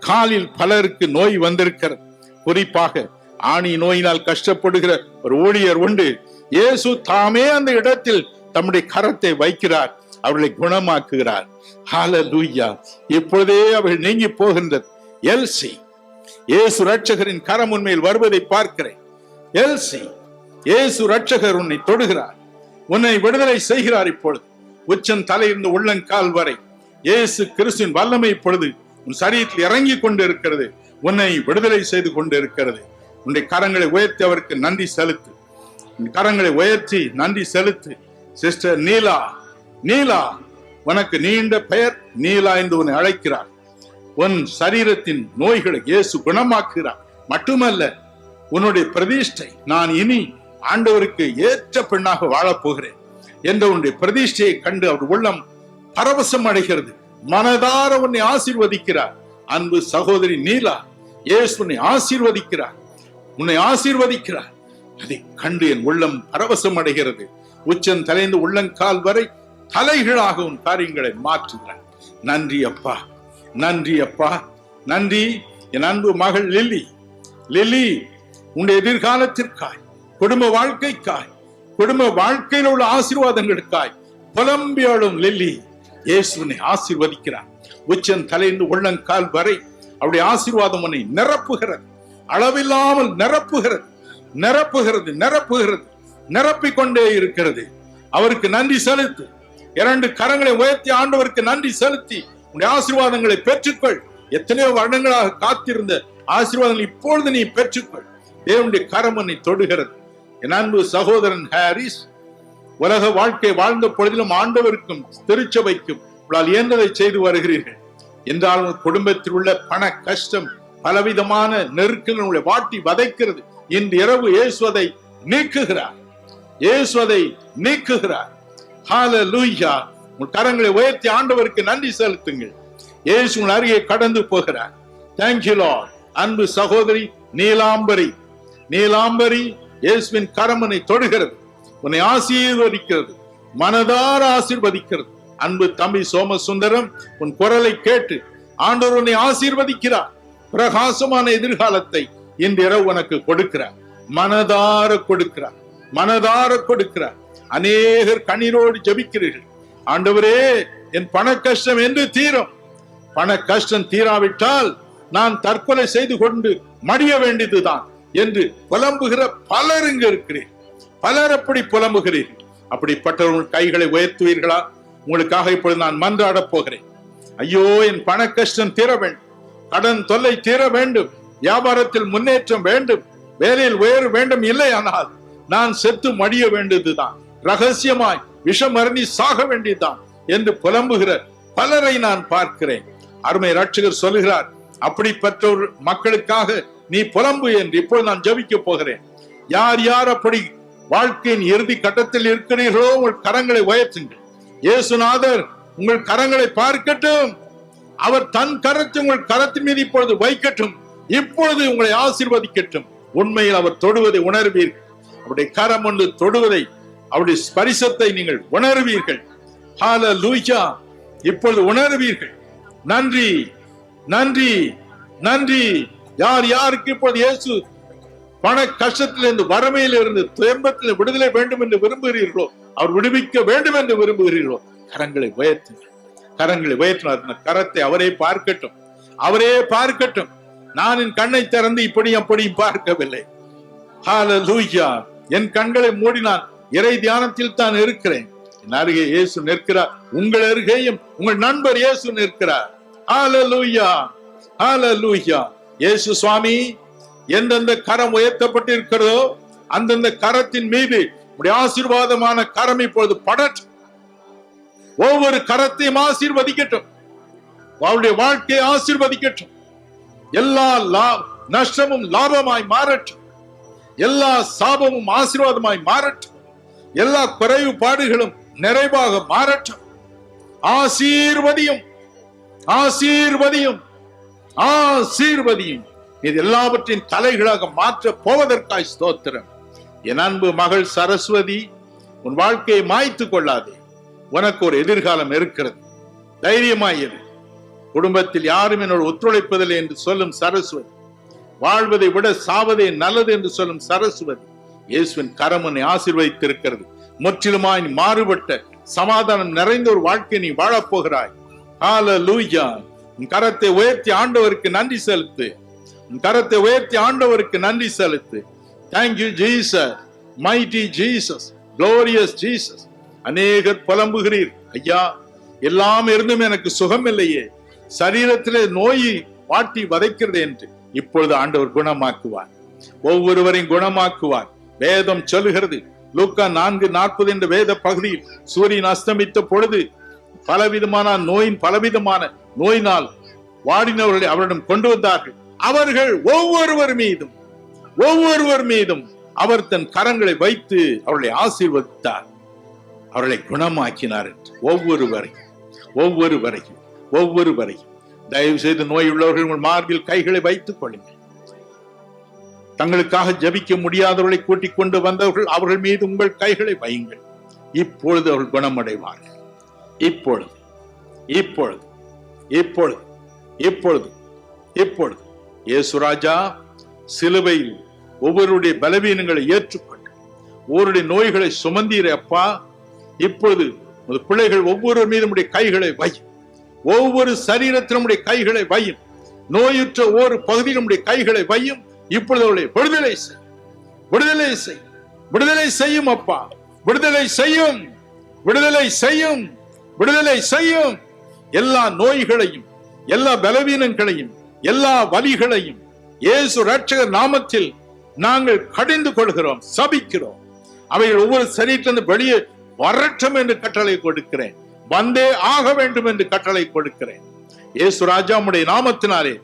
காலில் பலருக்கு நோய் வந்திருக்கிறது. குறிப்பாக ஆணி நோயினால் கஷ்டப்படுகிற ஒரு ஊழியர் உண்டு. இயேசு தாமே அந்த இடத்தில் தம்முடைய கரத்தை வைக்கிறார். அவர்களை குணமாக்குகிறார். ஹல்லேலூயா. இப்பொழுதே அவர்கள் நீங்கி போகின்றது. எல்சி, இயேசு ரட்சகரின் கரம் உண்மையில் வருவதை பார்க்கிறேன். எல்சி, இயேசு ரட்சகர் உன்னை தொடுகிறார், உன்னை விடுதலை செய்கிறார். இப்பொழுது உச்சன் தலையிலிருந்து உள்ளங்கால் வரை இயேசு கிறிஸ்துவின் வல்லமை இப்பொழுது உன் சரீரத்தில் இறங்கி கொண்டு இருக்கிறது, உன்னை விடுதலை செய்து கொண்டு இருக்கிறது. உன்னுடைய கரங்களை உயர்த்தி அவருக்கு நன்றி செலுத்து. கரங்களை உயர்த்தி நன்றி செலுத்து. சிஸ்டர் நீலா, நீலா, உனக்கு நீண்ட பெயர் நீலா என்று உன்னை அழைக்கிறார். உன் சரீரத்தின் நோய்களை இயேசு குணமாக்குகிறார். மட்டுமல்ல, உன்னுடைய பிரதிஷ்டை, நான் இனி ஆண்டவருக்கு ஏற்ற பெண்ணாக வாழப்போகிறேன் என்ற உன்னுடைய பிரதிஷ்டையை கண்டு அவர் உள்ளம் பரவசம் அடைகிறது. மனதார உன்னை ஆசீர்வதிக்கிறார். அன்பு சகோதரி நீலா, இயேசு உன்னை ஆசீர்வதிக்கிறார், உன்னை ஆசீர்வதிக்கிறார். அதை கண்டு என் உள்ளம் பரவசம் அடைகிறது. உச்சன் தலைந்து உள்ளங்கால் வரை தலைகளாக உன் காரியங்களை மாற்றுகிறார். நன்றி அப்பா, நன்றி அப்பா, நன்றி. என் அன்பு மகள் லில்லி, லில்லி, உன்னுடைய எதிர்காலத்திற்காய், குடும்ப வாழ்க்கைக்காய், குடும்ப வாழ்க்கையில் உள்ள ஆசீர்வாதங்களுக்காய் புலம்பியாளும் லில்லி, இயேசுவை ஆசீர்வதிக்கிறார். உச்சன் தலைந்து உள்ளங்கால் வரை அவருடைய ஆசீர்வாதம் உன்னை நிரப்புகிறது, அளவில்லாமல் நிரப்புகிறது, நிரப்புகிறது, நிரப்புகிறது, நிரப்பிக்கொண்டே இருக்கிறது. அவருக்கு நன்றி செலுத்து. 2 கரங்களை உயர்த்தி ஆண்டவருக்கு நன்றி செலுத்தி உன்னுடைய ஆசீர்வாதங்களை பெற்றுக்கொள். எத்தனையோ வருடங்களாக காத்திருந்த ஆசீர்வாதங்களை இப்பொழுது நீ பெற்றுக்கொள். தேவனுடைய கரம் உன்னை தொடுகிறது. என் அன்பு சகோதரன் ஹாரிஸ், உலக வாழ்க்கை வாழ்ந்த பொழுதிலும் ஆண்டவருக்கும் திருச்சபைக்கும் உங்களால் இயன்றதை செய்து வருகிறீர்கள். என்றாலும் குடும்பத்தில் உள்ள பண கஷ்டம், பலவிதமான நெருக்கங்களை வாட்டி வதைக்கிறது. இன்று இரவு இயேசு அதை நீக்குகிறார், இயேசு அதை நீக்குகிறார். ஹல்லேலூயா. உங்கள் கரங்களை உயர்த்தி ஆண்டவருக்கு நன்றி செலுத்துங்கள். இயேசு உங்கள் அருகே கடந்து போகிறார். Thank you Lord. அன்பு சகோதரி நீலாம்பரி, நீலாம்பரி, இயேசுவின் கரமனை தொடுகிறது, உன்னை ஆசீர்வதிக்கிறது, மனதார ஆசீர்வதிக்கிறது. அன்பு தம்பி சோமசுந்தரம், உன் குரலை கேட்டு ஆண்டவர் உன்னை ஆசீர்வதிக்கிறார். பிரகாசமான எதிர்காலத்தை இன்று இரவு உனக்கு கொடுக்கிறார், மனதார கொடுக்கிறார், மனதார கொடுக்கிறார். அநேகர் கண்ணீரோடு ஜெபிக்கிறீர்கள், ஆண்டவரே என் பண கஷ்டம் என்று தீரும். பண கஷ்டம் தீராவிட்டால் நான் தற்கொலை செய்து கொண்டு மடிய வேண்டியதுதான் என்று புலம்புகிற பலர் இங்கு இருக்கிறீர்கள். பலர் அப்படி புலம்புகிறீர்கள். அப்படிப்பட்டவர்கள் கைகளை உயர்த்துவீர்களா? உங்களுக்காக இப்பொழுது நான் மன்றாட போகிறேன். ஐயோ, என் பண கஷ்டம் தீர வேண்டும், கடன் தொல்லை தீர வேண்டும், வியாபாரத்தில் முன்னேற்றம் வேண்டும், வேலையில் உயர வேண்டும். இல்லை, ஆனால் நான் செத்து மடிய வேண்டியதுதான், ரகசியமாய் விஷம் அருந்தி சாக வேண்டியதுதான் என்று புலம்புகிற பலரை நான் பார்க்கிறேன். அருமை ரட்சகர் சொல்லுகிறார், அப்படிப்பட்ட மக்களுக்காக நீ புலம்பு என்று இப்போது நான் ஜெபிக்க போகிறேன். யார் யார் அப்படி வாழ்க்கையின் இறுதி கட்டத்தில் இருக்கிறீர்களோ உங்கள் கரங்களை உயர்த்துங்கள். இயேசுநாதர் உங்கள் கரங்களை பார்க்கட்டும். அவர் தன் கரத்தை உங்கள் கரத்தின் மீது இப்பொழுது வைக்கட்டும். இப்பொழுது உங்களை ஆசீர்வதிக்கட்டும். உண்மையில் அவர் தொடுவதை உணர்வீர்கள். அவருடைய கரம் ஒன்று தொடுவதை, அவருடைய ஸ்பரிசத்தை நீங்கள் உணர்வீர்கள். ஹல்லேலூயா. இப்பொழுது உணர்வீர்கள். நன்றி, நன்றி, நன்றி. யார் யாருக்கு இப்பொழுது இயேசு பண கஷ்டத்திலிருந்து, வறுமையிலிருந்து, துன்பத்தில் விடுதலை வேண்டும் என்று விரும்புகிறீர்களோ, அவர் விடுவிக்க வேண்டும் என்று விரும்புகிறீர்களோ, கரங்களை உயர்த்துங்கள், கரங்களை உயர்த்தினார். கரத்தை அவரே பார்க்கட்டும், அவரே பார்க்கட்டும். நான் என் கண்ணை திறந்து இப்படி அப்படியும் பார்க்கவில்லை. ஹல்லேலூயா. என் கண்களை மூடி நான் இறை தியானத்தில் தான் இருக்கிறேன். என் அருகே இயேசு நிற்கிறார். உங்கள் அருகேயும் உங்கள் நண்பர் இயேசு நிற்கிறார். ஹல்லேலூயா, ஹல்லேலூயா. இயேசு சுவாமி, எந்தெந்த கரம் உயர்த்தப்பட்டு இருக்கிறதோ அந்தந்த கரத்தின் மீது உடைய ஆசீர்வாதமான கரம் இப்பொழுது படட்டும். ஒவ்வொரு கரத்தையும் ஆசீர்வதிக்கட்டும். அவருடைய வாழ்க்கையை ஆசீர்வதிக்கட்டும். எல்லா நஷ்டமும் லாபமாய் மாறட்டும். எல்லா சாபமும் ஆசீர்வாதமாய் மாறட்டும். எல்லா குறைவுபாடுகளும் நிறைவாக மாறட்டும். ஆசீர்வதியும், ஆசீர்வதியும், ஆசீர்வதியும். இது எல்லாவற்றின் தலைகளாக மாற்ற போவதற்காய் ஸ்தோத்திரம். என் அன்பு மகள் சரஸ்வதி, உன் வாழ்க்கையை மாய்த்து கொள்ளாதே. உனக்கு ஒரு எதிர்காலம் இருக்கிறது. தைரியமாயிரு. குடும்பத்தில் யாரும் என்னோடு ஒத்துழைப்பதில்லை என்று சொல்லும் சரஸ்வதி, வாழ்வதை விட சாவதே நல்லது என்று சொல்லும் சரஸ்வதி, இயேசுவின் கரம் உன்னை ஆசீர்வதித்திருக்கிறது. முற்றிலுமாய் மாறுபட்ட சமாதானம் நிறைந்த ஒரு வாழ்க்கை நீ வாழப் போகிறாய். ஹல்லேலூயா. உன் கரத்தை உயர்த்தி ஆண்டவருக்கு நன்றி செலுத்து. உன் கரத்தை உயர்த்தி ஆண்டவருக்கு நன்றி செலுத்து. Thank you Jesus, mighty Jesus, glorious Jesus. அநேகர் புலம்புகிறீர், ஐயா எல்லாம் இருந்தும் எனக்கு சுகம் இல்லையே, சரீரத்திலே நோயை வாட்டி வதைக்கிறது என்று. இப்பொழுது ஆண்டவர் குணமாக்குவார், ஒவ்வொருவரையும் குணமாக்குவார். வேதம் சொல்லுகிறது, லூக்கா 4:40 என்ற வேத பகுதியில், சூரியன் அஸ்தமித்த பொழுது பலவிதமான நோயினால் வாடினவர்களை அவரிடம் கொண்டு வந்தார்கள். அவர்கள் ஒவ்வொருவர் மீதும் அவர் தன் கரங்களை வைத்து அவர்களை ஆசீர்வதித்தார், அவர்களை குணமாக்கினார் என்று. ஒவ்வொருவரையும் தயவு செய்து நோய் உள்ளவர்கள் உங்கள் மார்பில் கைகளை வைத்துக் கொள்ளுங்கள். தங்களுக்காக ஜபிக்க முடியாதவர்களை கூட்டிக் கொண்டு வந்தவர்கள், அவர்கள் மீது உங்கள் கைகளை வையுங்கள். இப்பொழுது அவர்கள் குணமடைவார்கள். இப்பொழுது இப்பொழுது இப்பொழுது இப்பொழுது இப்பொழுது இயேசு ராஜா சிலுவையில் ஒவ்வொருடைய பலவீனங்களை ஏற்றுக்கொண்டு ஒவ்வொருடைய நோய்களை சுமந்தீரே அப்பா. இப்பொழுது பிள்ளைகள் ஒவ்வொரு மீதும் கைகளை வையும், ஒவ்வொரு சரீரத்திலும் கைகளை வையும், நோயுற்ற ஒவ்வொரு பகுதியிலும் கைகளை வையும். இப்பொழுது அவளை விடுதலை செய்யும் அப்பா, விடுதலை செய்யும். எல்லா நோய்களையும், எல்லா பலவீனங்களையும், எல்லா வலிகளையும் இயேசு இரட்சகர் நாமத்தில் நாங்கள் கடிந்து கொள்கிறோம், சபிக்கிறோம். அவைகள் ஒவ்வொரு சரீரத்திலிருந்து வெளியே வரட்டும் என்று கட்டளை கொடுக்கிறேன். வந்தே ஆக வேண்டும் என்று கட்டளை கொடுக்கிறேன். இயேசு ராஜா உம்முடைய நாமத்தினாலே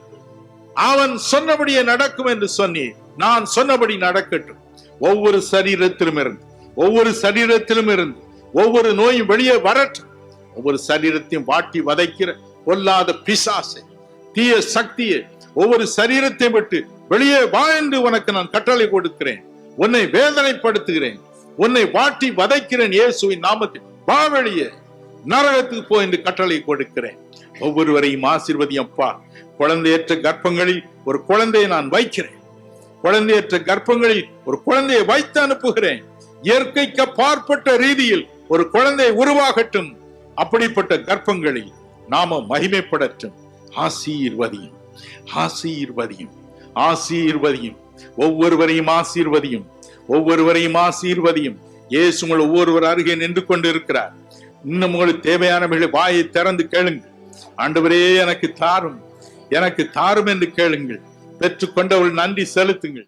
அவன் சொன்னபடியே நடக்கும் என்று சொன்னீர். நான் சொன்னபடி நடக்கட்டும். ஒவ்வொரு சரீரத்திலும் இருந்து ஒவ்வொரு நோயும் வெளியே வரட்டும். ஒவ்வொரு சரீரத்தையும் வாட்டி வதைக்கிற பொல்லாத பிசாசை, தீய சக்தியை ஒவ்வொரு சரீரத்தை விட்டு வெளியே வா என்று உனக்கு நான் கட்டளை கொடுக்கிறேன். உன்னை வேதனைப்படுத்துகிறேன், உன்னை வாட்டி வதைக்கிறேன். இயேசுவின் நாமத்தில் வா, வெளியே, நரகத்துக்கு போ என்று கட்டளை கொடுக்கிறேன். ஒவ்வொருவரையும் ஆசீர்வதி அப்பா. குழந்தையற்ற கர்ப்பங்களில் ஒரு குழந்தையை நான் வைக்கிறேன். குழந்தையற்ற கர்ப்பங்களில் ஒரு குழந்தையை வைத்து அனுப்புகிறேன். இயற்கைக்கு அப்பாற்பட்ட ரீதியில் ஒரு குழந்தை உருவாகட்டும். அப்படிப்பட்ட கர்ப்பங்களில் நாம மகிமைப்படட்டும். ஆசீர்வதியும், ஆசீர்வதியும், ஆசீர்வதியும். ஒவ்வொருவரையும் ஆசீர்வதியும், ஒவ்வொருவரையும் ஆசீர்வதியும். இயேசு உங்கள் ஒவ்வொருவர் அருகே நின்று கொண்டு இருக்கிறார். இன்னும் உங்களுக்கு தேவையானவர்களை வாயை திறந்து கேளுங்கள். ஆண்டவரே எனக்கு தாரும், எனக்கு தாரும் என்று கேளுங்கள். பெற்றுக்கொண்டவர்கள் நன்றி செலுத்துங்கள்.